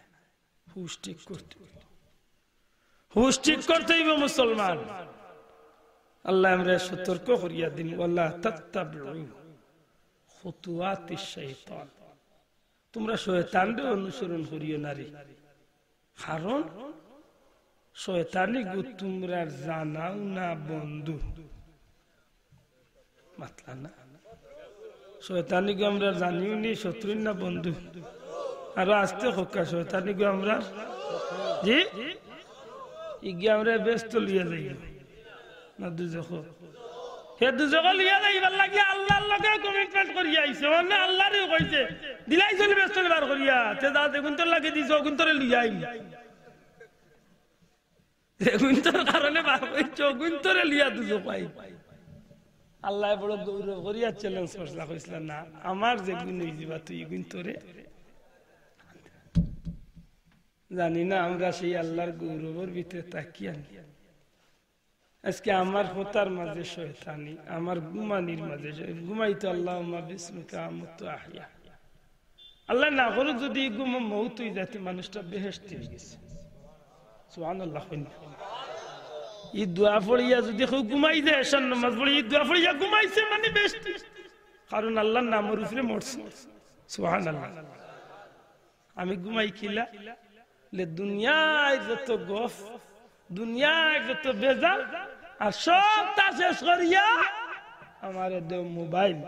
হুশ ঠিক করতে হইব, হুশ ঠিক করতে হইব মুসলমান। আল্লাহ আমরা সতর্ক করিয়া দিন, ওয়ালা তাত্তাবিউ খুতুওয়াতিশ শাইতান, তোমরা শয়তানকে অনুসরণ করিও না রে, কারণ শয়তানি গো তোমরা জানাও না বন্ধু। মাতলা না, শয়তানি গো আমরা জানিও নি শত্রু না বন্ধু। আর আস্তে হকা শয়তানি গো আমরা জি ইগে আমরা ব্যস্ত লিয়া যাই না দুজখ, হে দুজখ লিয়া যাইবার লাগি আল্লাহর লগে কমিটমেন্ট করিয়া আইছে, মানে আল্লাহরই কইছে দিলাই চলি ব্যস্ত বার করিয়া তে যা দেখুন তোর লাগে দিছ গুণ তোরে লিয়া আইম, দেখুন তোর কারণে বার কইছ গুণ তোরে লিয়া দুজখ পাই। আল্লাহ বড় গৌরব করিয়া চ্যালেঞ্জ করছলা, কইছলা না আমার যে গুণ হই যাবা তুই গুণ তোরে। জানি না আমরা সেই আল্লাহর গৌরবের ভিতরে তাকিয়া আজকে আমার হতার মাঝে শয়তানি, আমার গুমানির মাঝে ঘুমাইতো আল্লাহুম্মা বিসমিকা আমুতু আহইয়া। আল্লাহ না করে যদি গুম মউত হই যাতে মানুষটা বেহেশতে গেছে। সুবহানাল্লাহ। এই দোয়া পড়িয়া যদি কেউ ঘুমাই যায়, এশার নামাজ পড়ি এই দোয়া পড়িয়া ঘুমাইছে মানে বেহেশতে, কারণ আল্লাহর নামের উপরে মরছে। সুবহানাল্লাহ। আমি ঘুমাই খিলা লে দুনিয়ায় যত গফ, দুনিয়ায় যত বেজাল আর সব তা শেষ করিয়া আমার দেও মোবাইল,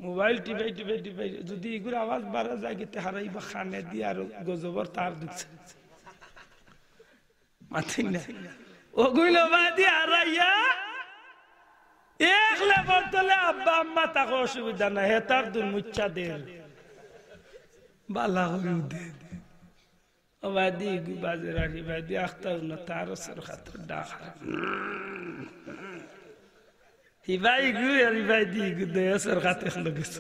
মোবাইল টিপে টিপে টিপে যদি এগুলো আওয়াজ বাড়া যায় গেতে হারাইবা খানে দিয়ে আর গজবর তার দিচ্ছে মাথায় না ওগুলো বাদি হারাইয়া একলে বলতলে আব্বা আম্মা তাকে অসুবিধা না, হে তার দুল মুচ্ছা দের বালা হইউ দে বাদি বাজে রাখি বাদি আখতার না তার সর খাতর ডাকা হিবাই গু আর হিবাই দি গু দে সর খাতে লগিস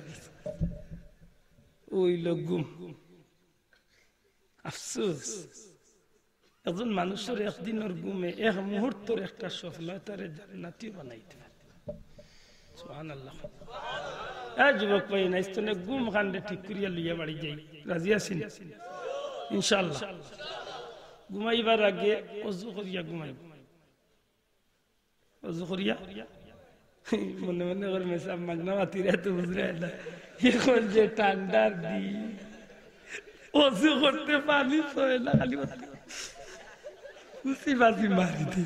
ওই লগুম। আফসোস, একজন মানুষের একদিনের ঘুমে এক মুহূর্তের একটা স্বপ্ন তারে জান্নাতি বানাইতে পারে। সুবহানাল্লাহ। এই যুবক ভাই নাইস্তনে ঘুম খান্ডে ঠিক করিয়া লইয়া বাড়ি যাই, রাজি আছেন ইনশাআল্লাহ? ঘুমাইবার আগে ওযু করিয়া ঘুমাইব, ওযু করিয়া মনে মনে করে মেসাব মাগনা মাতিরা তো বুঝলে না, এখন যে ঠান্ডার দিন ওযু করতে পানি হয় না, খালি খুশি বাজি মারি দি।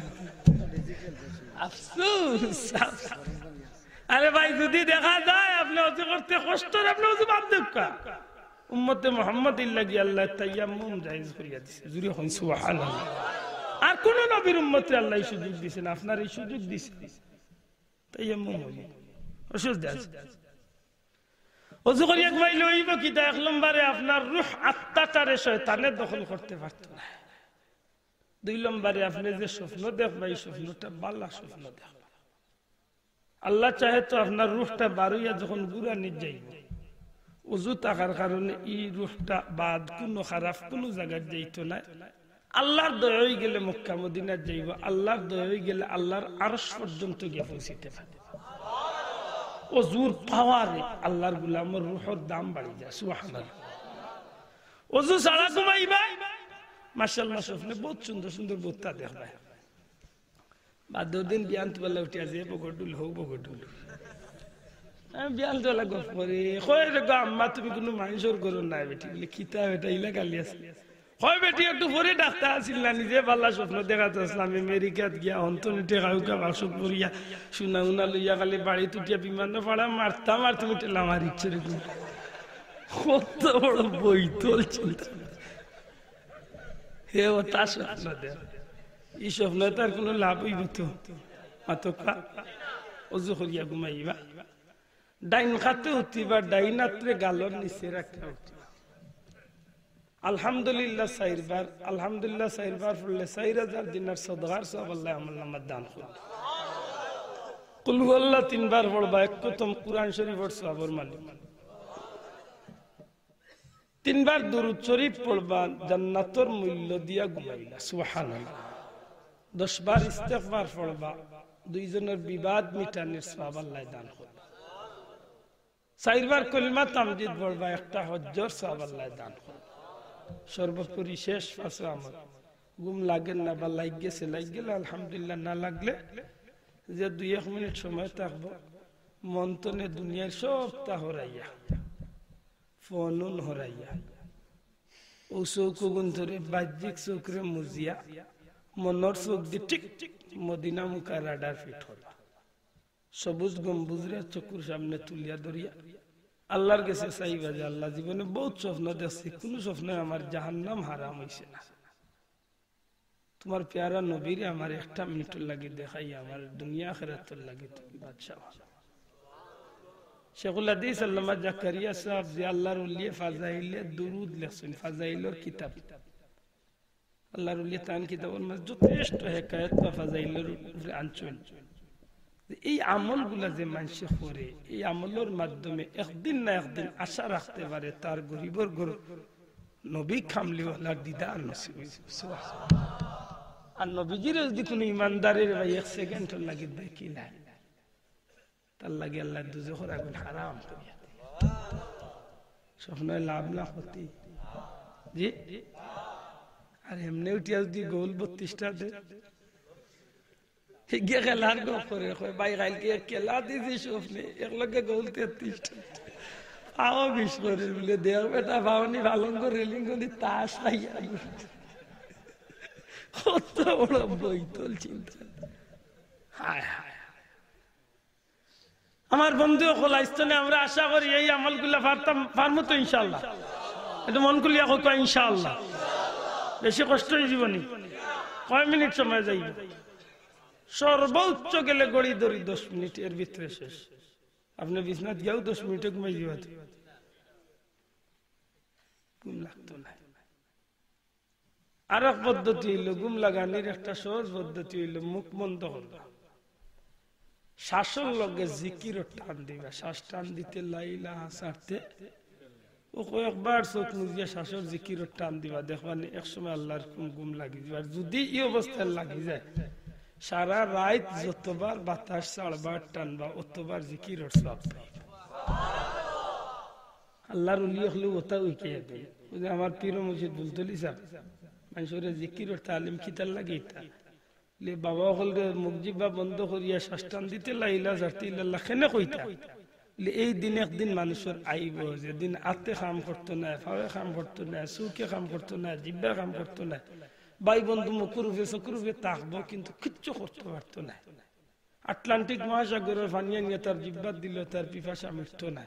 আফসোস, আরে ভাই যদি দেখা যায় আপনি ওযু করতে কষ্ট, আপনি ওযু বাদ দেখা উম্মতে মুহাম্মাদির লাগি আল্লাহ তায়াম্মুম জায়েজ করিয়া দিয়েছে। জুরি হন সুবহানাল্লাহ। আর কোন নবীর উম্মতে আল্লাহ এই সুযোগ দিয়েছেন, আপনার এই সুযোগ দিয়েছে তায়াম্মুম হইবে অসুবিধা আছে। ওযু করিয়া ঘুমাইলে হইব কি? এক নম্বরে আপনার রূহ আত্মাটারে শয়তানে দখল করতে পারত না। দুই নম্বরে আপনি যে স্বপ্ন দেখবা এই স্বপ্নটা বালা স্বপ্ন দেখবা। আল্লাহ চাহে তো আপনার রূহটা বারুইয়া যখন গুড়া নিয়ে যাইব, ওযু থাকার কারণে এই রূহটা বাদ কোনো খারাপ কোনো জায়গায় যাইত না। আল্লাহর দয়া হয়ে গেলে মক্কা মদিনা যাইব, আল্লাহর দয়া হয়ে গেলে আল্লাহর আরশ পর্যন্ত গিয়ে পৌঁছিতে পারে। ওযুর পাওয়ারে আল্লাহর গোলামের রূহের দাম বাড়ি যায়। সুবহানাল্লাহ। ওযু ছাড়া ঘুমাইবা মাশাআল্লাহ স্বপ্নে বহুত সুন্দর সুন্দর বোত্তা দেখবা। বাদ দিন বিয়ান্ত বেলা উঠিয়া যে বগডুল হোক বগডুল বিয়ান্ত বেলা গপ করে কয় রে গো আম্মা তুমি কোনো মানুষের গরু নাই বেটি বলে খিতা বেটা ইলা গালি আছে, হয় বেটি একটু পরে ডাক্তার আসিল না, নিজে পাল্লা স্বপ্ন দেখাতে আসলাম আমেরিকাত গিয়া অন্তনে টেকাউকা বাসক করিয়া শুনা উনা লইয়া খালি বাড়ি তুটিয়া বিমান ভাড়া মারতাম আর তুমি টেলা আমার ইচ্ছে রে কত বড় বৈতল চিন্তা হে ওটা স্বপ্ন দে এই স্বপ্ন তার কোনো লাভ হইব তো মাতকা অজু করিয়া ঘুমাইবা ডাইন খাতে উঠিবা ডাইন হাতে গালর নিচে রাখা উঠিবা আলহামদুলিল্লাহ সাইরবার আলহামদুলিল্লাহ সাইরবার পড়লে 4000 দিনার সদকার সব আল্লাহ আমার নামে দান করবে কুল হুয়াল্লাহ 3 বার পড়বা এক খতম কুরআন শরীফের সওয়াবের মালিক 3 বার দুরূদ শরীফ পড়বা জান্নাতের মূল্য দিয়া ঘুমাইলা সুবহানাল্লাহ 10 বার ইস্তিগফার পড়বা দুইজনের বিবাদ মিটানোর সওয়াব আল্লাহ দান করবে 4 বার কলিমা তামজিদ পড়বা একটা হজ্জের সওয়াব আল্লাহ দান করবে সর্বোপরি শেষ ফাঁসে আমার ঘুম লাগে না বা লাগ গেলে আলহামদুলিল্লাহ না লাগলে যে 2-1 মিনিট সময় থাকবো মন তনে দুনিয়ার সব তা হরাইয়া ফোন হরাইয়া ও চৌক গুণ ধরে বাহ্যিক চৌকরে মুজিয়া মনের চোখ দিয়ে ঠিক মদিনা মুখা রাডার ফিট হলা সবুজ গম্বুজরা চকুর সামনে তুলিয়া ধরিয়া আল্লাহর কাছে চাইবা যে আল্লাহ জীবনে বহুত স্বপ্ন দেখছি কোন স্বপ্নে আমার জাহান্নাম হারাম হইছে না তোমার প্যারা নবীরে আমার একটা মিনিট লাগি দেখাই আমার দুনিয়া আখিরাতের লাগি তুমি বাদশা শেখুল হাদিস আল্লামা জাকারিয়া সাহেব যে আল্লাহর ওলি ফাজাইলে দুরুদ লেখছেন ফাজাইলের কিতাব আল্লাহর ওলি তান কিতাবের মধ্যে যথেষ্ট হেকায়েত বা ফাজাইলের উপরে আনছেন এই আমলগুলা যে মানুষ করে এই আমলের মাধ্যমে একদিন না একদিন আশা রাখতে পারে তার গরিবর ঘর নবী খামলিওয়ালার দিদার নসিব হইছে আর নবীজির যদি কোনো ইমানদারের ভাই 1 সেকেন্ড লাগি দেখি না তার লাগে আল্লাহ দুজখের আগুন হারাম করিয়া দেয় স্বপ্ন লাভ না ক্ষতি জি আর এমনি উঠিয়া যদি গোল 32টা দে গিয়ে খেলার গপ করে ভাই কালকে খেলা দিয়েছি স্বপ্নে একলগে গোল 33টা পাও বিশ করে বলে দেখ বেটা পাওনি ভালঙ্গ রেলিং করে তাস পাইয়া কত বড় বৈতল চিন্তা হায় হায় আমার বন্ধু খোলাইস্তনে আমরা আশা করি এই আমলগুলা পারমু তো ইনশাআল্লাহ এটা মন খুলিয়া কইবা ইনশাআল্লাহ বেশি কষ্ট জীবনী কয় মিনিট সময় যাইব সর্বোচ্চ গেলে গড়ি ধরি 10 মিনিট এর ভিতরে শেষ আপনি বিছনাত গিয়েও 10 মিনিটে ঘুমাই যাওয়া ঘুম লাগতো না আর এক পদ্ধতি হইল ঘুম লাগানির একটা সহজ পদ্ধতি হইল মুখ বন্ধ করবা শ্বাসের লগে জিকির টান দিবা শ্বাস টান দিতে লাইলা ছাড়তে ও কয়েকবার চোখ মুজিয়া শ্বাসের জিকির টান দিবা দেখবানি একসময় আল্লাহর ঘুম লাগি যাবে আর যদি এই অবস্থায় লাগি যায় সারা রাত যতবার বাতাস ছাড়বার টানবা অতবার জিকির সওয়াব পাইবা আল্লাহর ওলি হলে ওটা উইকিয়ে দেয় আমার পীর মুর্শিদ বুলতলি সাহেব মানুষের জিকির তালিম খিতার লাগে এটা লে বাবা হলরে মুজিবা বন্ধ করিয়া শ্বাস টান দিতে লাইলা জাতি ইল্লাল্লাহ কেন কইতা লে এই দিন একদিন মানুষের আইব যেদিন আতে কাম করতো না ফাওয়ে কাম করতো না সুকে কাম করতো না জিব্বা কাম করতো না ভাই বন্ধু মুকুরুফে চকুরুফে তাকবো কিন্তু কিচ্ছু করতে পারতো না আটলান্টিক মহাসাগরের পানিয়া নিয়ে তার জিব্বাত দিল তার পিপাসা মিটতো না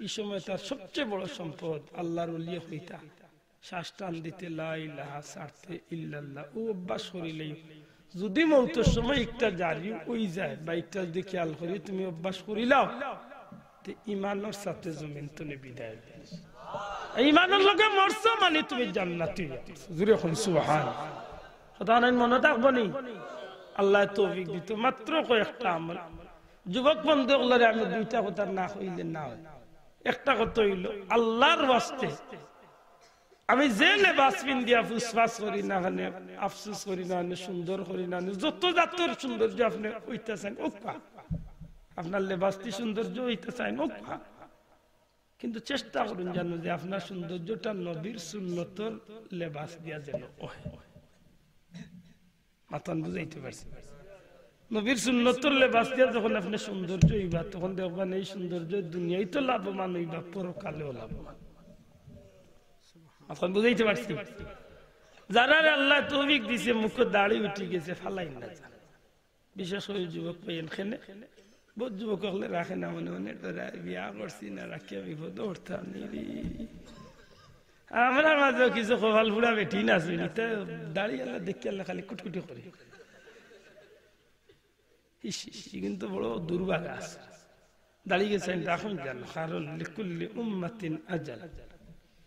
এই সময় তার সবচেয়ে বড় সম্পদ আল্লাহর ওলি হইতা শ্বাস টান দিতে লা ইলাহা ছাড়তে ইল্লাল্লাহ ও অভ্যাস করিলেই যদি মৌতের সময় একটা জারি ওই যায় বা একটা যদি খেয়াল করি তুমি অভ্যাস করিলাও তে ইমানের সাথে জমিন তুমি বিদায় ইমানের লগে মরছো মানে তুমি জান্নাতি জুরে কোন সুবহান খোদা নাই মনে থাকবো নি আল্লাহ তৌফিক দিত মাত্র কয়েকটা আমল যুবক বন্ধুগুলোরে আমি দুইটা কথা না কইলে না হয় একটা কথা হইল আল্লাহর ওয়াস্তে আমি যে লেবাস পিন্দিয়া ফুসফাস করি না আফসোস করি না সুন্দর করি না যত জাতের সৌন্দর্য আপনি হইতেছেন ওকা আপনার লেবাসটি সৌন্দর্য হইতে চান ওকা কিন্তু চেষ্টা করুন জানো যে আপনার সৌন্দর্যটা নবীর সুন্নতর লেবাস দিয়া যেন মাতান বুঝাইতে পারছি নবীর সুন্নতর লেবাস দিয়া যখন আপনি সৌন্দর্য হইবা তখন দেখবেন এই সৌন্দর্য দুনিয়ায় তো লাভবান হইবা পরকালেও লাভবান এখন বুঝাইতে পারছি যারা আল্লাহ তৌফিক দিছে মুখ দাড়ি উঠে গেছে ফালাই না বিশেষ করে যুবক পাইন খেনে বহুত যুবক হলে রাখে না মনে মনে বিয়া করছি না রাখিয়া বিপদ উঠতাম আমরা মাঝে কিছু কপাল ফুড়া বেটি না শুনি দাঁড়িয়ে আল্লাহ দেখি আল্লাহ খালি কুটকুটি করে কিন্তু বড় দুর্ভাগ্য আছে দাঁড়িয়ে গেছেন রাখুন জান কারণ লিকুল্লি উম্মাতিন আজাল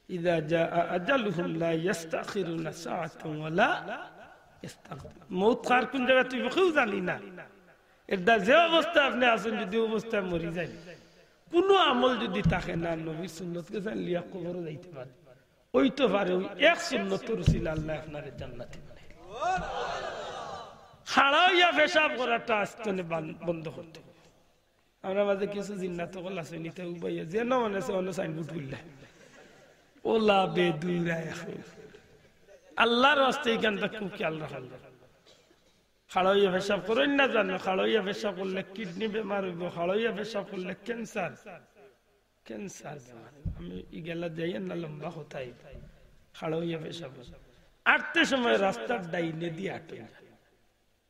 ইযা জাআ আজালুহুম লা ইস্তাখিরুনা সাআতান ওয়া লা ইস্তাকদিমুন মউত কার কোন জায়গা তুই কেউ জানি না এর যে অবস্থা আপনি আছেন যদি অবস্থায় মরি যায় কোনো আমল যদি থাকে না নবীর সুন্নতকে জানলিয়া কবরে যাইতে পারে ওই তো পারে ওই এক সুন্নতের উসিলা আল্লাহ আপনার জান্নাতে বানাইল খাড়াইয়া পেশাব করাটা আস্তনে বন্ধ করতে হবে আমরা মাঝে কিছু জিন্নাত কল আছে নিতে উবাইয়া যে না মনে আছে অন্য সাইনবোর্ড বললে ওলা বেদুরা আল্লাহর রাস্তায় এখানটা খুব খেয়াল রাখা খাড়াইয়া পেশাব করেন না জানো খাড়াইয়া পেশাব করলে কিডনি বেমার হইব খাড়াইয়া পেশাব করলে ক্যান্সার ক্যান্সার আমি ইগেলা যাই না লম্বা হতাই খাড়াইয়া পেশাব আটতে সময় রাস্তার ডাইনে দিয়ে আটে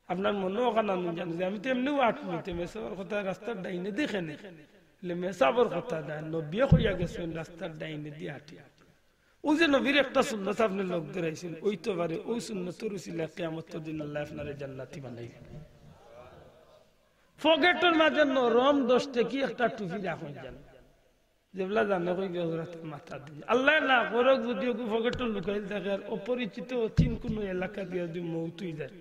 আপনার মনে ওখানে জানি যে আমি তো এমনিও আটমিতে মেসাবর কথা রাস্তার ডাইনে দেখে নে মেসাবর কথা দেয় নবিয়ে হইয়া গেছেন রাস্তার ডাইনে দিয়ে আটে ওই যে নবীর একটা সুন্নত আপনি লোক ধরাইছেন ওই তো পারে ওই সুন্নতর উসিলা কিয়ামতের দিন আল্লাহ আপনারে জান্নাতি বানাইবেন পকেটের মাঝে নরম 10 টাকা একটা টুপি রাখুন জান যেগুলা জানে কই গজরাতের মাথা দিয়ে আল্লাহ না করক যদি ওকে পকেটে লুকাই থাকে আর অপরিচিত চিন কোনো এলাকা দিয়ে যদি মৌতুই যায়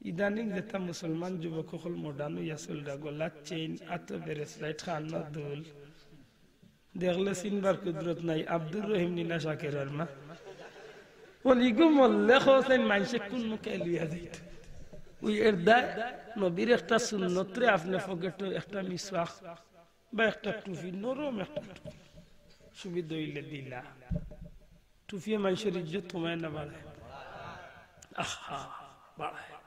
ইদানিং যেটা মুসলমান যুবক সকল মডার্ন ইয়াসুল গলা চেইন আত ব্রেসলেট খানা দুল দেখলে সিনবার কুদরত নাই আব্দুর রহিম নিনা শাকের মা ওলিগু মল্লে হোসেন মাইসে কোন মুখে লিয়া যাইত ওই এর দায় নবীর একটা সুন্নতরে আপনি পকেটে একটা মিসওয়াক বা একটা টুপি নরম একটা টুপি সুবিধা হইলে দিলা টুপি মানুষের ইজ্জত তোমায় না বাড়ায় আহা বাড়ায়